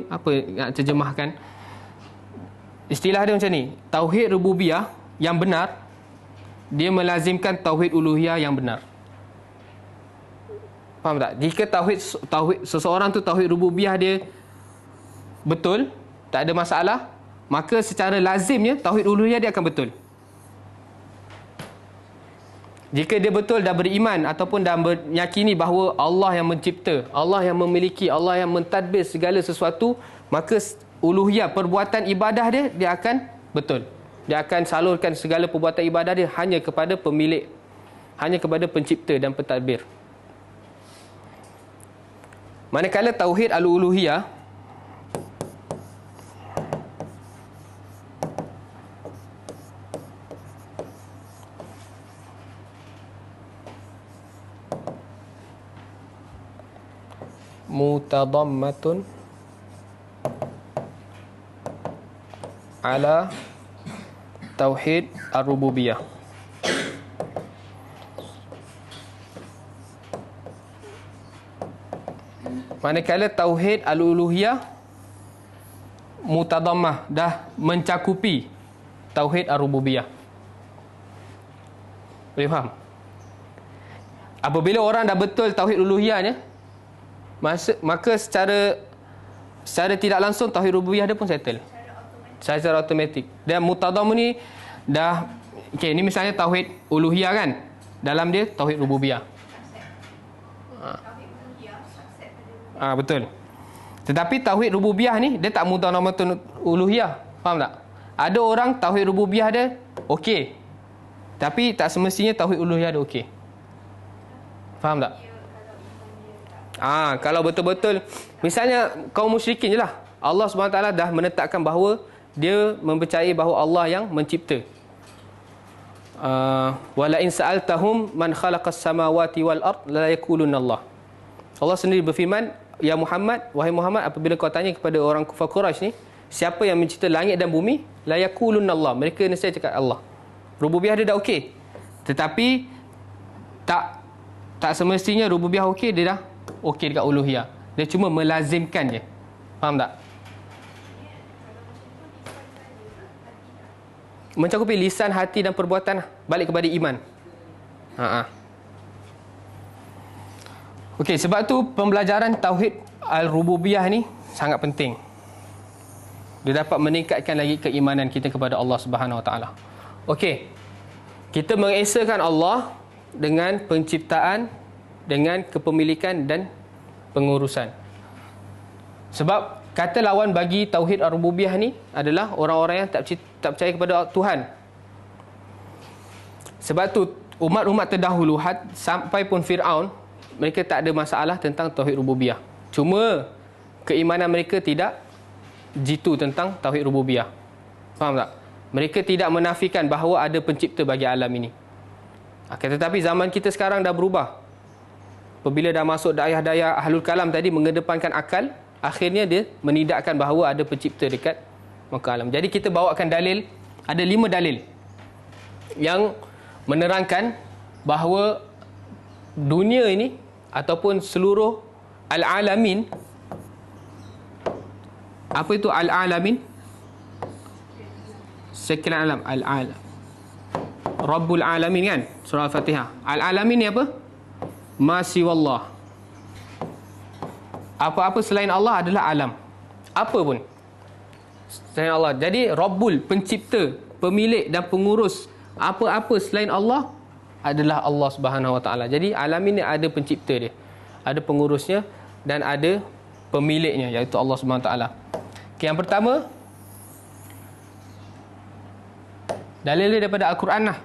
apa nak terjemahkan? Istilah dia macam ni. Tauhid rububiyah yang benar, dia melazimkan tauhid uluhiyah yang benar. Faham tak? Jika tauhid seseorang tu tauhid rububiyah dia betul, tak ada masalah, maka secara lazimnya tauhid uluhiyah dia akan betul. Jika dia betul dah beriman ataupun dah meyakini bahawa Allah yang mencipta, Allah yang memiliki, Allah yang mentadbir segala sesuatu, maka uluhiyah, perbuatan ibadah dia akan betul. Dia akan salurkan segala perbuatan ibadah dia hanya kepada pemilik, hanya kepada pencipta dan pentadbir. Manakala tauhid al-uluhiyah mutadammatun ala tauhid ar-rububiyah. Manakala tauhid al-uluhiyah mutadammah, dah mencakupi tauhid ar-rububiyah. Boleh faham? Apabila orang dah betul tauhid uluhiyahnya, maka secara tidak langsung tauhid rububiyah dia pun settle secara automatik. Dan mutadammah ni dah, okey, ni misalnya tauhid uluhiyah kan, dalam dia tauhid rububiyah. Betul. Tetapi tauhid rububiyah ni dia tak mutadammatun uluhiyah. Faham tak? Ada orang tauhid rububiyah dia okey, tapi tak semestinya tauhid uluhiyah dia okey. Faham tak? Kalau betul-betul, misalnya kaum musyrikin je lah, Allah SWT dah menetapkan bahawa dia mempercayai bahawa Allah yang mencipta. Wala in sa'altahum man khalaqas samawati wal ard la yaquluna Allah. Allah sendiri berfirman, ya Muhammad, wahai Muhammad, apabila kau tanya kepada orang kufar Quraisy ni, siapa yang mencipta langit dan bumi, la yaquluna Allah, mereka nescaya cakap Allah. Rububiyah dia dah okey, tetapi tak semestinya rububiyah okey, dia dah okey dekat uluhiyah. Dia cuma melazimkan je. Faham tak? Mencakupi lisan, hati dan perbuatan, balik kepada iman. Okey, sebab tu pembelajaran tauhid al-rububiyah ni sangat penting. Dia dapat meningkatkan lagi keimanan kita kepada Allah Subhanahu Wa Taala. Okey. Kita mengesakan Allah dengan penciptaan, dengan kepemilikan dan pengurusan. Sebab kata lawan bagi tauhid ar-rububiyah ni adalah orang-orang yang tak percaya kepada Tuhan. Sebab tu umat-umat terdahulu sampai pun Firaun, mereka tak ada masalah tentang tauhid rububiyah. Cuma keimanan mereka tidak jitu tentang tauhid rububiyah. Faham tak? Mereka tidak menafikan bahawa ada pencipta bagi alam ini. Tetapi zaman kita sekarang dah berubah. Apabila dah masuk daya-daya ahlul kalam tadi mengedepankan akal, akhirnya dia menidakkan bahawa ada pencipta dekat muka alam. Jadi kita bawakan dalil, ada 5 dalil yang menerangkan bahawa dunia ini ataupun seluruh al-alamin, apa itu al-alamin? Sekian alam, al-alam, Rabbul alamin kan, surah Al-Fatihah. Al-alamin ni apa? Ma siwallah. Apa-apa selain Allah adalah alam. Apa pun selain Allah. Jadi Rabbul, pencipta, pemilik dan pengurus apa-apa selain Allah adalah Allah Subhanahu Wa Taala. Jadi alam ini ada pencipta dia, ada pengurusnya dan ada pemiliknya, iaitu Allah Subhanahu Wa Taala. Okay, yang pertama, Dalil dia daripada Al-Quran lah.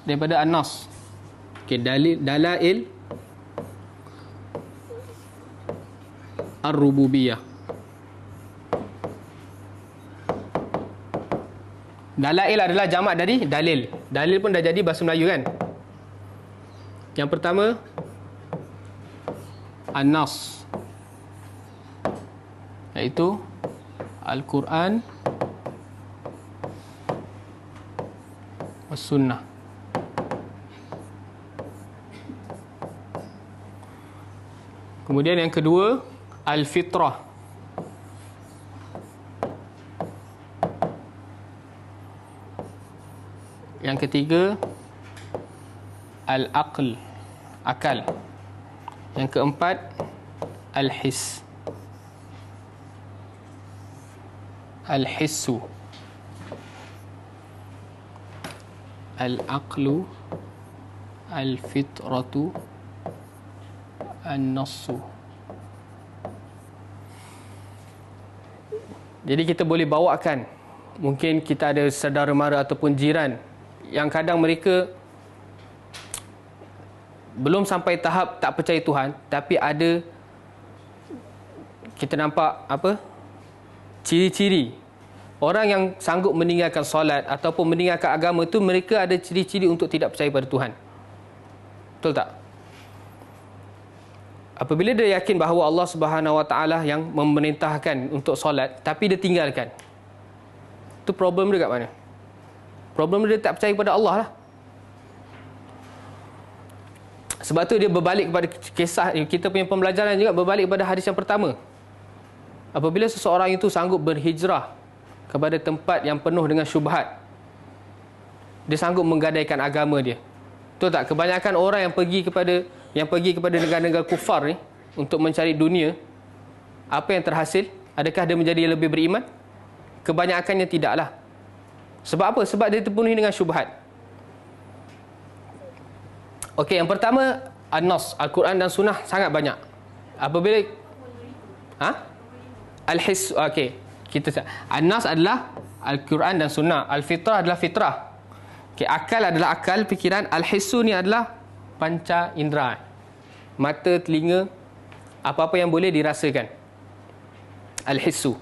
Daripada An-Nas. Okey, dalail Ar-Rububiyah. Dalail adalah jamak dari dalil. Dalil pun dah jadi bahasa Melayu kan. Yang pertama An-Nas, iaitu Al-Quran was-Sunnah. Kemudian yang kedua Al-Fitrah. Yang ketiga Al-Aql, akal. Yang keempat Al-His, Al-Hissu. Al-Aqlu, Al-Fitratu, An-Nassu. Jadi kita boleh bawakan, mungkin kita ada saudara mara ataupun jiran yang kadang mereka belum sampai tahap tak percaya Tuhan, tapi ada, kita nampak apa, ciri-ciri orang yang sanggup meninggalkan solat ataupun meninggalkan agama tu, mereka ada ciri-ciri untuk tidak percaya pada Tuhan. Betul tak? Apabila dia yakin bahawa Allah Subhanahu Wa Taala yang memerintahkan untuk solat, tapi dia tinggalkan, tu problem dia kat mana? Problem dia tak percaya kepada Allah lah. Sebab tu dia berbalik kepada kisah, kita punya pembelajaran juga berbalik kepada hadis yang pertama. Apabila seseorang itu sanggup berhijrah kepada tempat yang penuh dengan syubhat, dia sanggup menggadaikan agama dia. Betul tak? Kebanyakan orang yang pergi kepada negara-negara kufar ni untuk mencari dunia, apa yang terhasil? Adakah dia menjadi lebih beriman? Kebanyakannya tidaklah. Sebab apa? Sebab dia terpenuhi dengan syubhat. Okey, yang pertama An-Nas, Al-Quran dan Sunnah sangat banyak. Apabila Al-His, okey, kita An-Nas adalah Al-Quran dan Sunnah. Al-Fitrah adalah fitrah. Okey, akal adalah akal, fikiran. Al-Hissu ni adalah panca indera. Mata, telinga, apa-apa yang boleh dirasakan. Al-Hissu.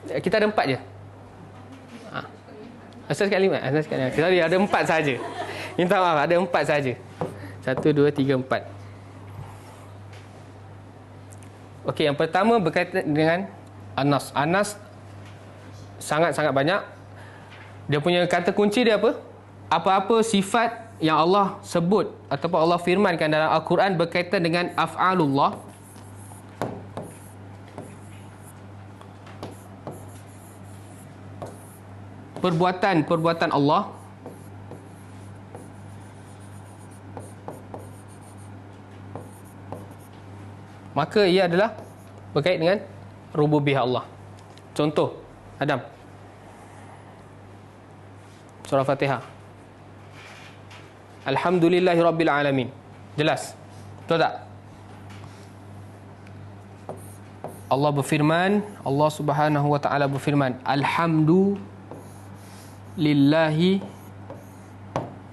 Kita ada 4 je. Asal sekali. Sorry, ada 4 saja. Minta maaf, ada 4 saja. 1, 2, 3, 4. Okey, yang pertama berkaitan dengan An-Nas. An-Nas sangat-sangat banyak. Dia punya kata kunci dia apa? Apa-apa sifat yang Allah sebut ataupun Allah firmankan dalam Al-Quran berkaitan dengan af'alullah, perbuatan Allah, maka ia adalah berkait dengan rububiyah Allah. Contoh, Adam, surah Fatihah, Alhamdulillahirabbil alamin. Jelas? Betul tak? Allah berfirman, Allah Subhanahu wa taala berfirman, Alhamdulillahi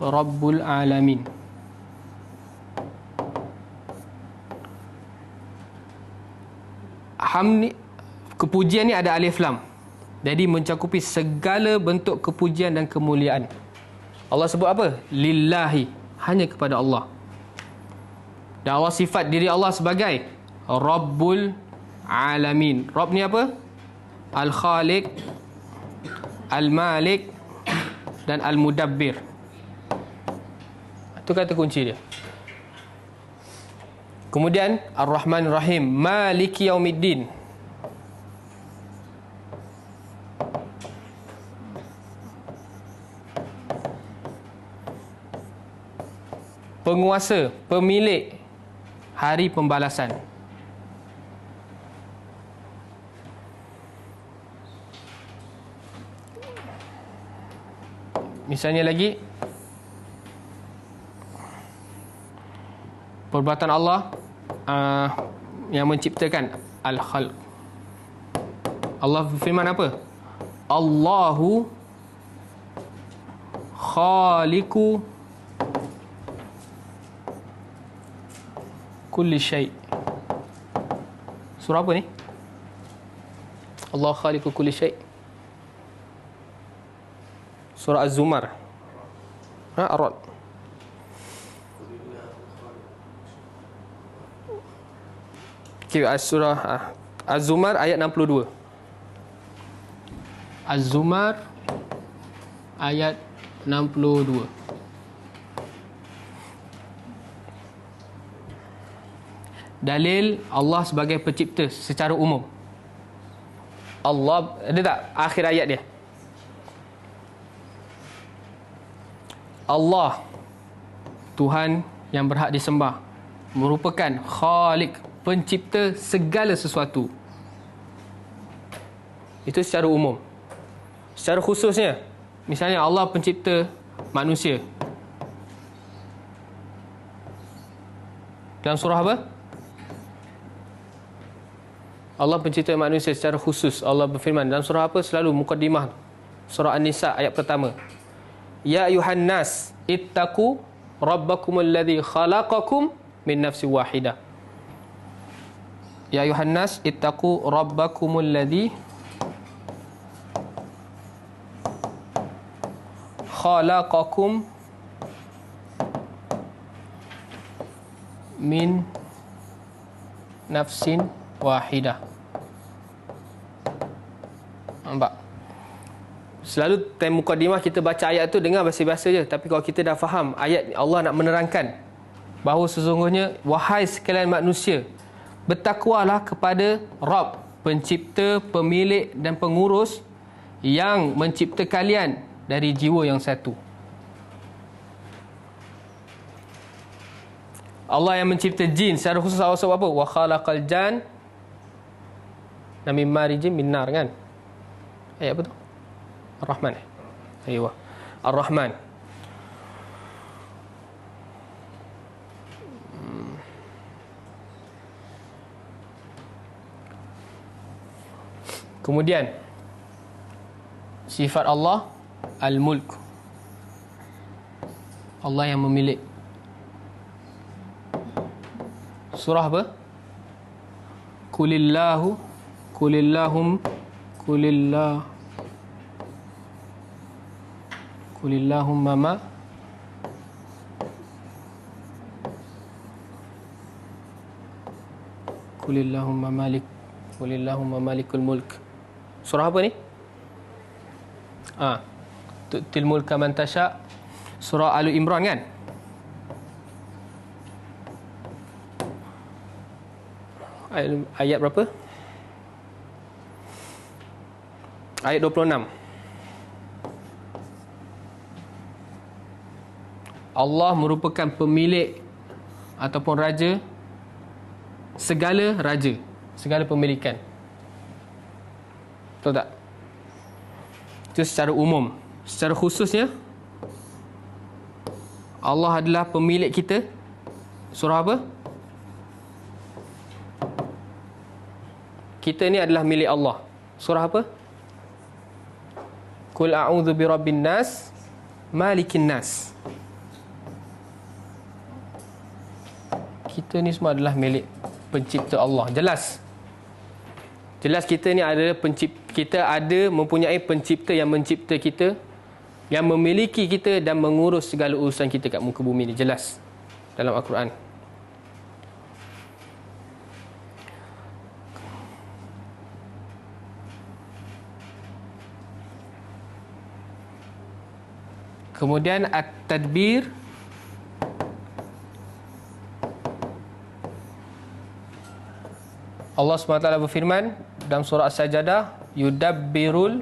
Rabbul Alamin. Kepujian ni ada alif lam. Jadi mencakupi segala bentuk kepujian dan kemuliaan. Allah sebut apa? Lillahi, hanya kepada Allah. Dan Allah sifat diri Allah sebagai Rabbul Alamin. Rabb ni apa? Al-Khaliq, Al-Malik dan Al-Mudabbir. Itu kata kunci dia. Kemudian Ar-Rahman Ar-Rahim, Maliki Yaumiddin. Penguasa, pemilik hari pembalasan. Misalnya lagi, perbuatan Allah yang menciptakan, Al-Khalq. Allah berfirman apa? Allahu khaliqu kulli syai'. Surah apa ni? Allah khaliqu kulli syai'. Surah Az-Zumar. Ar-Ra'd. Surah Az-Zumar ayat 62. Az-Zumar ayat 62. Dalil Allah sebagai pencipta secara umum. Allah, ada tak akhir ayat dia? Allah, Tuhan yang berhak disembah, merupakan Khaliq, pencipta segala sesuatu. Itu secara umum. Secara khususnya, misalnya Allah pencipta manusia. Dalam surah apa? Allah pencipta manusia secara khusus. Allah berfirman dalam surah apa? Selalu mukaddimah. Surah An-Nisa ayat pertama. Ya ayuhan nas, ittaqu rabbakumul ladzi khalaqakum min nafsin wahidah. Ya ayuhan nas, ittaqu rabbakumul ladzi khalaqakum min nafsin wahidah. Nampak? Selalu time mukadimah kita baca ayat tu dengar biasa-biasa je, tapi kalau kita dah faham ayat Allah nak menerangkan bahawa sesungguhnya wahai sekalian manusia, bertakwalah kepada Rabb, pencipta, pemilik dan pengurus yang mencipta kalian dari jiwa yang satu. Allah yang mencipta jin secara khusus. Allah sebab apa? Wa khalaqal jan min marijin min nar, kan? Ayat apa tu? Ar-Rahman. Aywa. Ar-Rahman. Kemudian sifat Allah Al-Mulk. Allah yang memilik. Surah apa? Kulillahumma ma Kulillahumma malikul mulk. Surah apa ni? Tu'til mulka man tasha. Surah Al Imran, kan? Ayat berapa? Ayat 26. Allah merupakan pemilik ataupun raja segala raja, segala pemilikan. Betul tak? Itu secara umum. Secara khususnya, Allah adalah pemilik kita. Surah apa? Kita ni adalah milik Allah. Surah apa? Qul a'udzu birabbin nas, malikin nas. Kita ni semua adalah milik pencipta Allah. Jelas. Jelas kita ni adalah kita ada mempunyai pencipta yang mencipta kita, yang memiliki kita dan mengurus segala urusan kita kat muka bumi ni. Jelas dalam Al-Quran. Kemudian at-tadbir. Allah SWT berfirman dalam surah As-Sajdah, yudabbirul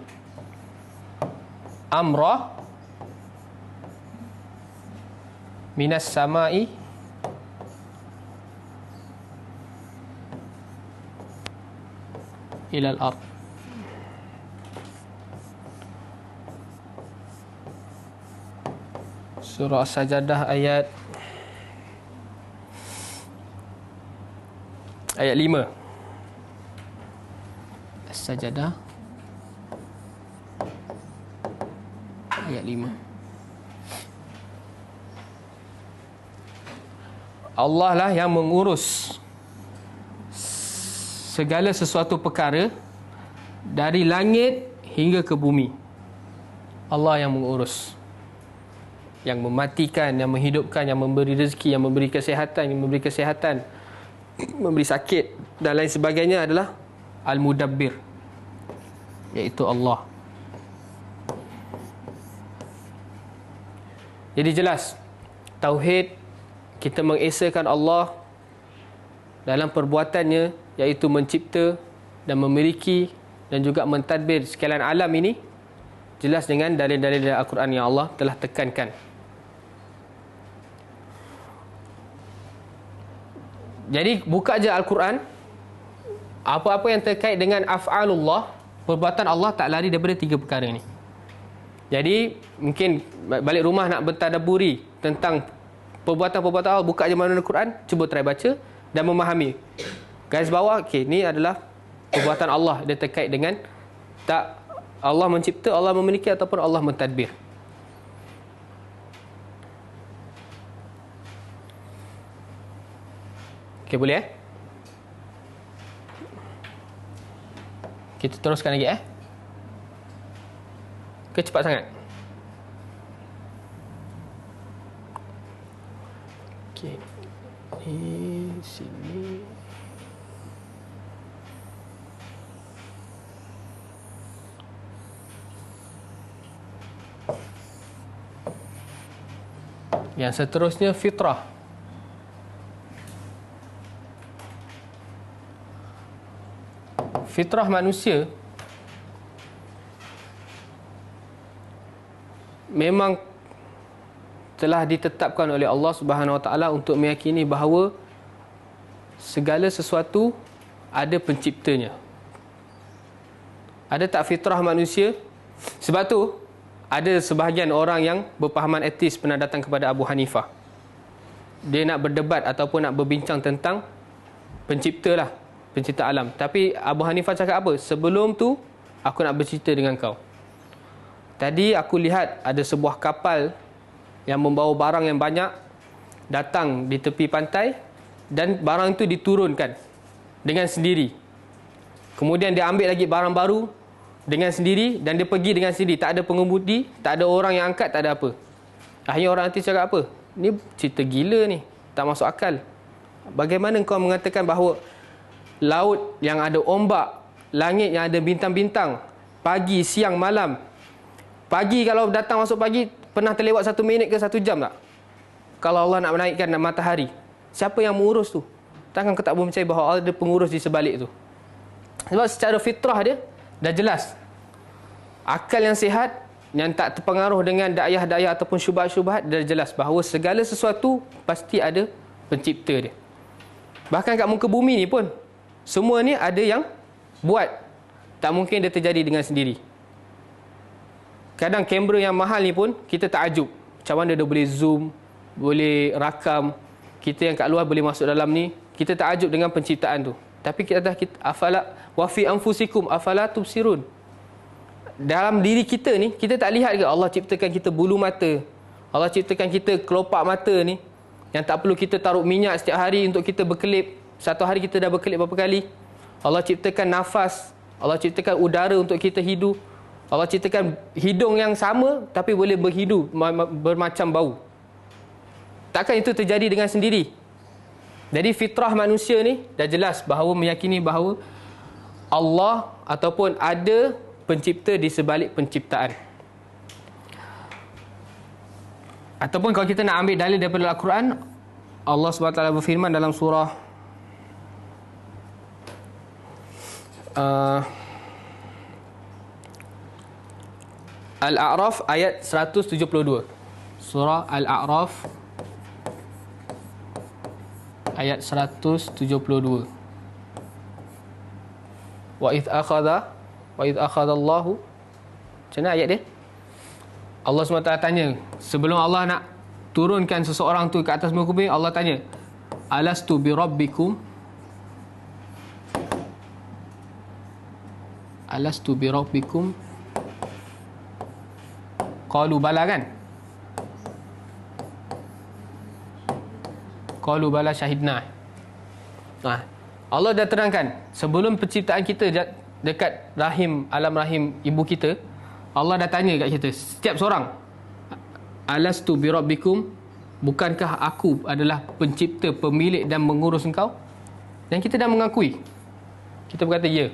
amra minas samai ilal ard. Surah As-Sajdah ayat 5. As-Sajdah ayat 5. Allah lah yang mengurus segala sesuatu perkara dari langit hingga ke bumi. Allah yang mengurus, yang mematikan, yang menghidupkan, yang memberi rezeki, yang memberi kesihatan, memberi sakit dan lain sebagainya adalah Al-Mudabbir, iaitu Allah. Jadi jelas tauhid, kita mengesakan Allah dalam perbuatannya, iaitu mencipta dan memiliki dan juga mentadbir sekalian alam ini, jelas dengan dalil-dalil dari Al-Quran yang Allah telah tekankan. Jadi buka je Al-Quran, apa-apa yang terkait dengan af'alullah, perbuatan Allah, tak lari daripada 3 perkara ni. Jadi mungkin balik rumah nak bertadabburi tentang perbuatan-perbuatan Allah, buka je mana Al-Quran, cuba try baca dan memahami. Garis bawah, okey, ni adalah perbuatan Allah, dia terkait dengan tak Allah mencipta, Allah memiliki ataupun Allah mentadbir. Okey, boleh Kita teruskan lagi Ke cepat sangat? Okey. Ni sini. Yang seterusnya fitrah. Fitrah manusia memang telah ditetapkan oleh Allah Subhanahu Wa Taala untuk meyakini bahawa segala sesuatu ada penciptanya. Ada tak fitrah manusia? Sebab tu ada sebahagian orang yang berpahaman etis pernah datang kepada Abu Hanifah. Dia nak berdebat ataupun nak berbincang tentang pencipta lah, pencipta alam. Tapi Abu Hanifah cakap apa? Sebelum tu aku nak bercerita dengan kau. Tadi aku lihat ada sebuah kapal yang membawa barang yang banyak datang di tepi pantai dan barang itu diturunkan dengan sendiri. Kemudian dia ambil lagi barang baru dengan sendiri dan dia pergi dengan sendiri. Tak ada pengemudi, tak ada orang yang angkat, tak ada apa. Akhirnya orang nanti cakap apa? Ni cerita gila ni, tak masuk akal. Bagaimana kau mengatakan bahawa laut yang ada ombak, langit yang ada bintang-bintang, pagi, siang, malam. Pagi kalau datang masuk pagi, pernah terlewat 1 minit ke 1 jam tak? Kalau Allah nak menaikkan matahari, siapa yang mengurus tu? Takkan kau tak boleh percaya bahawa Allah ada pengurus di sebalik tu? Sebab secara fitrah dia dah jelas. Akal yang sihat, yang tak terpengaruh dengan da'ayah-da'ayah ataupun syubhat-syubhat, dah jelas bahawa segala sesuatu pasti ada pencipta dia. Bahkan kat muka bumi ni pun, semua ni ada yang buat. Tak mungkin dia terjadi dengan sendiri. Kadang kamera yang mahal ni pun kita takjub. Macam mana dia boleh zoom, boleh rakam. Kita yang kat luar boleh masuk dalam ni. Kita takjub dengan penciptaan tu. Tapi kita afala wa fi anfusikum afala tubsirun. Dalam diri kita ni, kita tak lihat ke Allah ciptakan kita bulu mata. Allah ciptakan kita kelopak mata ni yang tak perlu kita taruh minyak setiap hari untuk kita berkelip. Satu hari kita dah berkelip berapa kali. Allah ciptakan nafas, Allah ciptakan udara untuk kita hidup. Allah ciptakan hidung yang sama tapi boleh berhidu bermacam bau. Takkan itu terjadi dengan sendiri? Jadi fitrah manusia ni dah jelas bahawa meyakini bahawa Allah ataupun ada pencipta di sebalik penciptaan. Ataupun kalau kita nak ambil dalil daripada Al-Quran, Allah SWT berfirman dalam surah Al-A'raf ayat 172. Surah Al-A'raf ayat 172. Wa idh akhadallahu. Macam mana ayat dia? Allah SWT tanya, sebelum Allah nak turunkan seseorang tu ke atas muka bumi, Allah tanya, alastu bi rabbikum? Alastu bi rabbikum? Qalu bala kan? Qalu bala syahidna. Allah dah terangkan sebelum penciptaan kita dekat rahim, alam rahim ibu kita, Allah dah tanya kat kita setiap seorang, alastu bi rabbikum, bukankah aku adalah pencipta, pemilik dan mengurus engkau? Dan kita dah mengakui, kita berkata ya.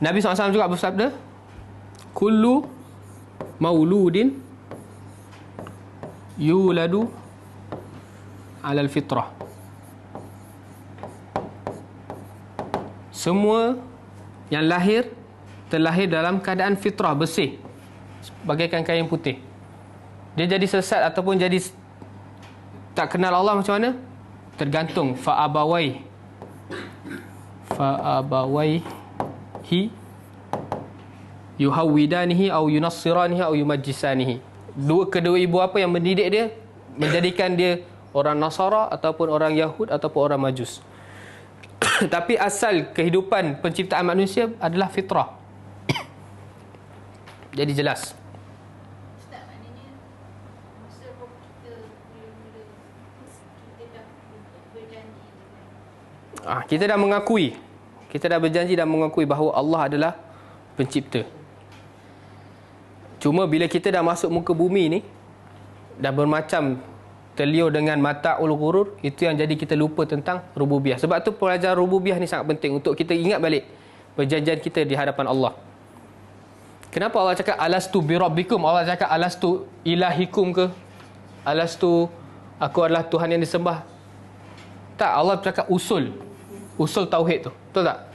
Nabi SAW juga bersabda, kullu mauludin yuladu alal fitrah. Semua yang lahir terlahir dalam keadaan fitrah, bersih, bagaikan kain putih. Dia jadi sesat ataupun jadi tak kenal Allah macam mana? Tergantung fa'abawaihi yuhawwidanihi au yunassiranihi au yumajjisanihi. Kedua ibu apa yang mendidik dia, menjadikan dia orang Nasara ataupun orang Yahud ataupun orang Majus. Tapi asal kehidupan penciptaan manusia adalah fitrah. Jadi jelas. Ustaz, maknanya masa roh kita mula-mula kita dah berjanji. Kita dah mengakui. Kita dah berjanji dan mengakui bahawa Allah adalah pencipta. Cuma bila kita dah masuk muka bumi ni, dah bermacam terliur dengan mata'ul ghurur, itu yang jadi kita lupa tentang rububiyah. Sebab tu pelajaran rububiyah ni sangat penting untuk kita ingat balik perjanjian kita di hadapan Allah. Kenapa Allah cakap alastu bi rabbikum? Allah cakap alastu ilahikum ke? Alastu aku adalah Tuhan yang disembah? Tak, Allah cakap usul tauhid tu. Betul tak?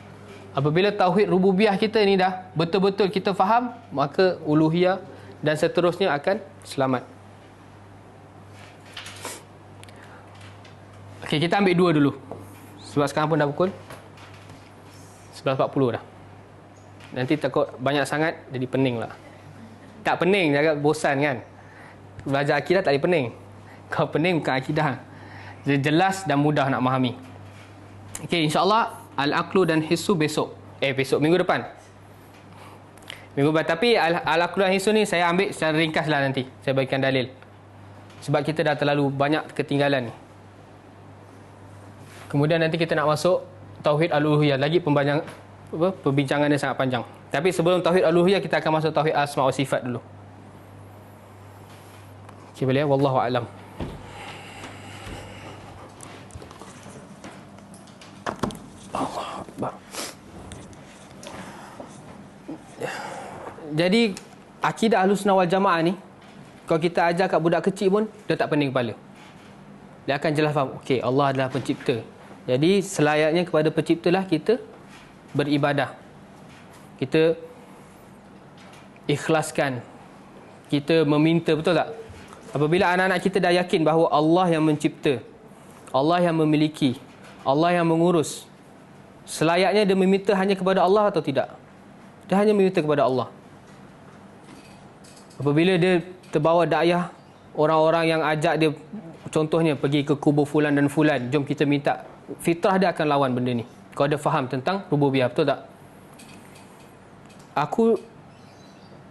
Apabila tauhid rububiyah kita ni dah betul-betul kita faham, maka uluhiyah dan seterusnya akan selamat. Okey, kita ambil dua dulu. Sebab sekarang pun dah pukul 11.40 dah. Nanti takut banyak sangat jadi pening lah. Tak pening, jangan bosan kan. Belajar akidah tak boleh pening. Kalau pening bukan akidah. Jadi jelas dan mudah nak memahami. Okey, insya-Allah al-aqlu dan hissu besok. Minggu depan. Tapi al-aqlu dan hissu ni saya ambil secara ringkas lah nanti. Saya bagikan dalil. Sebab kita dah terlalu banyak ketinggalan ni. Kemudian nanti kita nak masuk tauhid al-uluhiyah, lagi perbincangannya sangat panjang. Tapi sebelum tauhid al-uluhiyah kita akan masuk tauhid asma wa sifat dulu. Okey, boleh ya? Wallahu a'lam. Jadi akidah Ahlussunnah wal Jamaah ni, kalau kita ajar kat budak kecil pun dia tak pening kepala. Dia akan jelas faham, okey, Allah adalah pencipta. Jadi selayaknya kepada penciptalah kita beribadah. Kita ikhlaskan. Kita meminta, betul tak? Apabila anak-anak kita dah yakin bahawa Allah yang mencipta, Allah yang memiliki, Allah yang mengurus, selayaknya dia meminta hanya kepada Allah atau tidak? Dia hanya meminta kepada Allah. Apabila dia terbawa dakwah, orang-orang yang ajak dia, contohnya pergi ke kubur fulan dan fulan, jom kita minta, fitrah dia akan lawan benda ni. Kalau dia faham tentang rububiyah, betul tak? Aku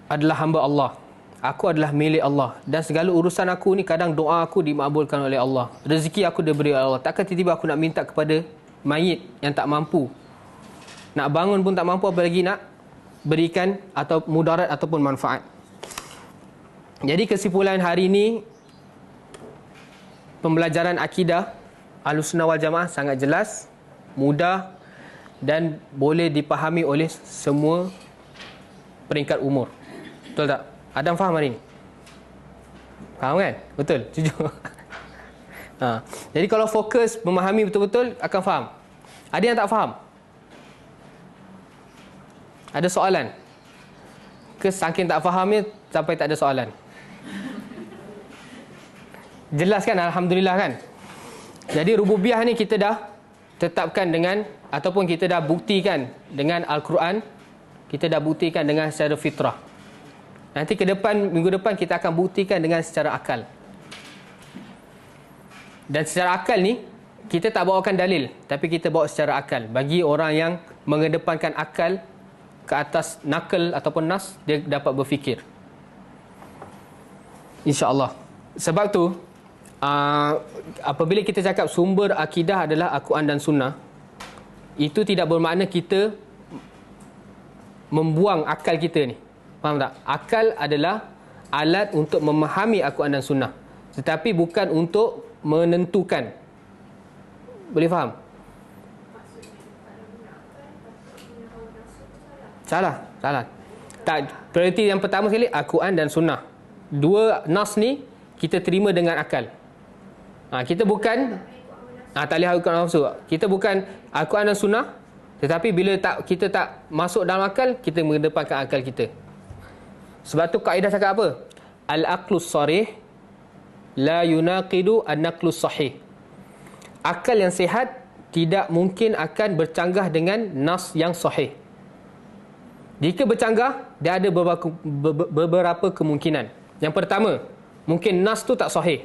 adalah hamba Allah. Aku adalah milik Allah. Dan segala urusan aku ni, kadang doa aku dimakbulkan oleh Allah. Rezeki aku diberi oleh Allah. Takkan tiba-tiba aku nak minta kepada mayit yang tak mampu. Nak bangun pun tak mampu, apalagi nak berikan atau mudarat ataupun manfaat. Jadi kesimpulan hari ini, pembelajaran akidah Ahlussunnah wal Jamaah sangat jelas, mudah dan boleh dipahami oleh semua peringkat umur. Betul tak? Adam faham hari ni? Faham kan? Betul? Jujur. Jadi kalau fokus memahami betul-betul, akan faham. Ada yang tak faham? Ada soalan? Ke saking tak fahamnya sampai tak ada soalan? Jelas kan? Alhamdulillah kan? Jadi rububiyah ni kita dah tetapkan dengan, ataupun kita dah buktikan dengan Al-Quran. Kita dah buktikan dengan secara fitrah. Nanti ke depan, minggu depan kita akan buktikan dengan secara akal. Dan secara akal ni, kita tak bawakan dalil, tapi kita bawa secara akal. Bagi orang yang mengedepankan akal ke atas nakal ataupun nas, dia dapat berfikir. InsyaAllah. Sebab tu, apabila kita cakap sumber akidah adalah Al-Quran dan Sunnah, itu tidak bermakna kita membuang akal kita ni. Faham tak? Akal adalah alat untuk memahami Al-Quran dan Sunnah, tetapi bukan untuk menentukan. Boleh faham? Salah. Tak, prioriti yang pertama sekali Al-Quran dan Sunnah. Dua nas ni kita terima dengan akal. Kita bukan tak boleh Al-Quran nafsu. Kita bukan Al-Quran dan Sunnah, tetapi bila kita tak masuk dalam akal, kita mengedepankan akal kita. Sebab tu kaedah cakap apa? Al-aqlus sarih la yunaqidu an-naqlus sahih. Akal yang sihat tidak mungkin akan bercanggah dengan nas yang sahih. Jika bercanggah, dia ada beberapa kemungkinan. Yang pertama, mungkin nas tu tak sahih.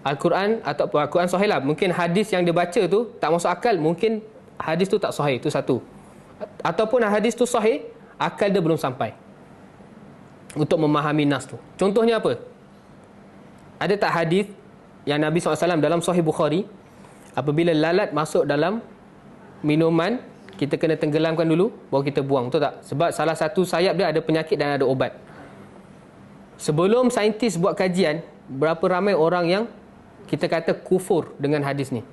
Al-Quran atau Al-Quran sahih lah. Mungkin hadis yang dia baca tu tak masuk akal. Mungkin hadis tu tak sahih. Itu satu. Ataupun hadis tu sahih, akal dia belum sampai untuk memahami nas tu. Contohnya apa? Ada tak hadis yang Nabi SAW dalam Sahih Bukhari, apabila lalat masuk dalam minuman, kita kena tenggelamkan dulu, baru kita buang. Betul tak? Sebab salah satu sayap dia ada penyakit dan ada ubat. Sebelum saintis buat kajian, berapa ramai orang yang kita kata kufur dengan hadis ni.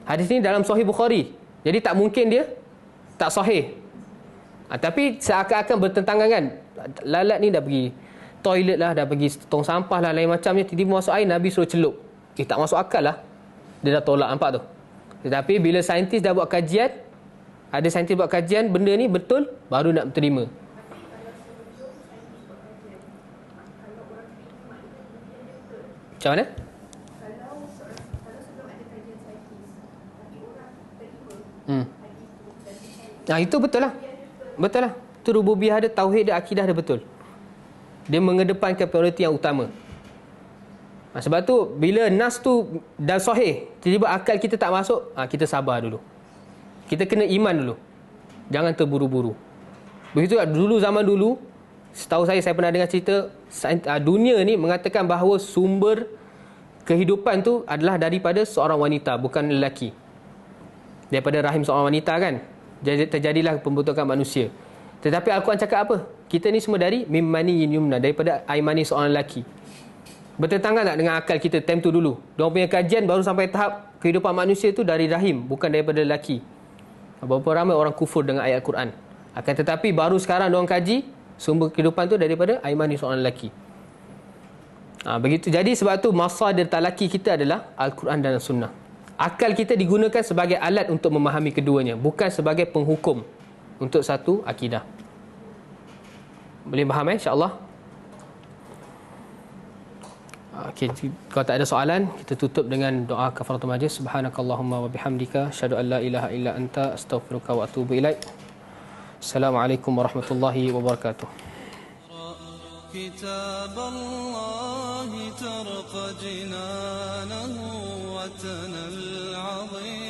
Hadis ni dalam Sahih Bukhari, jadi tak mungkin dia tak sahih. Tapi seakan-akan bertentangan kan. Lalat ni dah pergi toilet lah, dah pergi tong sampah lah, lain macamnya, tiba-tiba masuk air, Nabi suruh celup. Tak masuk akal lah. Dia dah tolak, nampak tu. Tetapi bila saintis dah buat kajian, ada saintis buat kajian, benda ni betul, baru nak terima. Macam mana? Itu betul lah. Betul lah. Itu rububiyah dia, tauhid dia, akidah dia betul. Dia mengedepankan prioriti yang utama. Sebab tu bila nas tu dah sahih, tiba-tiba akal kita tak masuk, kita sabar dulu. Kita kena iman dulu. Jangan terburu-buru. Begitu dulu, zaman dulu, setahu saya pernah dengar cerita, dunia ni mengatakan bahawa sumber kehidupan tu adalah daripada seorang wanita, bukan lelaki. Daripada rahim seorang wanita kan, terjadilah pembentukan manusia. Tetapi Al-Quran cakap apa? Kita ni semua dari mimmani yumna, daripada air mani seorang lelaki. Bertentangan tak dengan akal kita time tu dulu? Diorang punya kajian baru sampai tahap kehidupan manusia tu dari rahim, bukan daripada lelaki. Berapa ramai orang kufur dengan ayat Al-Quran. Akan tetapi baru sekarang diorang kaji sumber kehidupan tu daripada air mani seorang lelaki. Begitu. Jadi sebab tu masadir talaki kita adalah Al-Quran dan Sunnah. Akal kita digunakan sebagai alat untuk memahami keduanya, bukan sebagai penghukum untuk satu akidah. Boleh faham insya-Allah? Okey, kalau tak ada soalan, kita tutup dengan doa kafaratul majlis. Subhanakallahumma wa bihamdika, asyhadu an la ilaha illa anta, astaghfiruka wa atubu ilaik. Assalamualaikum warahmatullahi wabarakatuh. كتاب الله ترق جنانه وتنى العظيم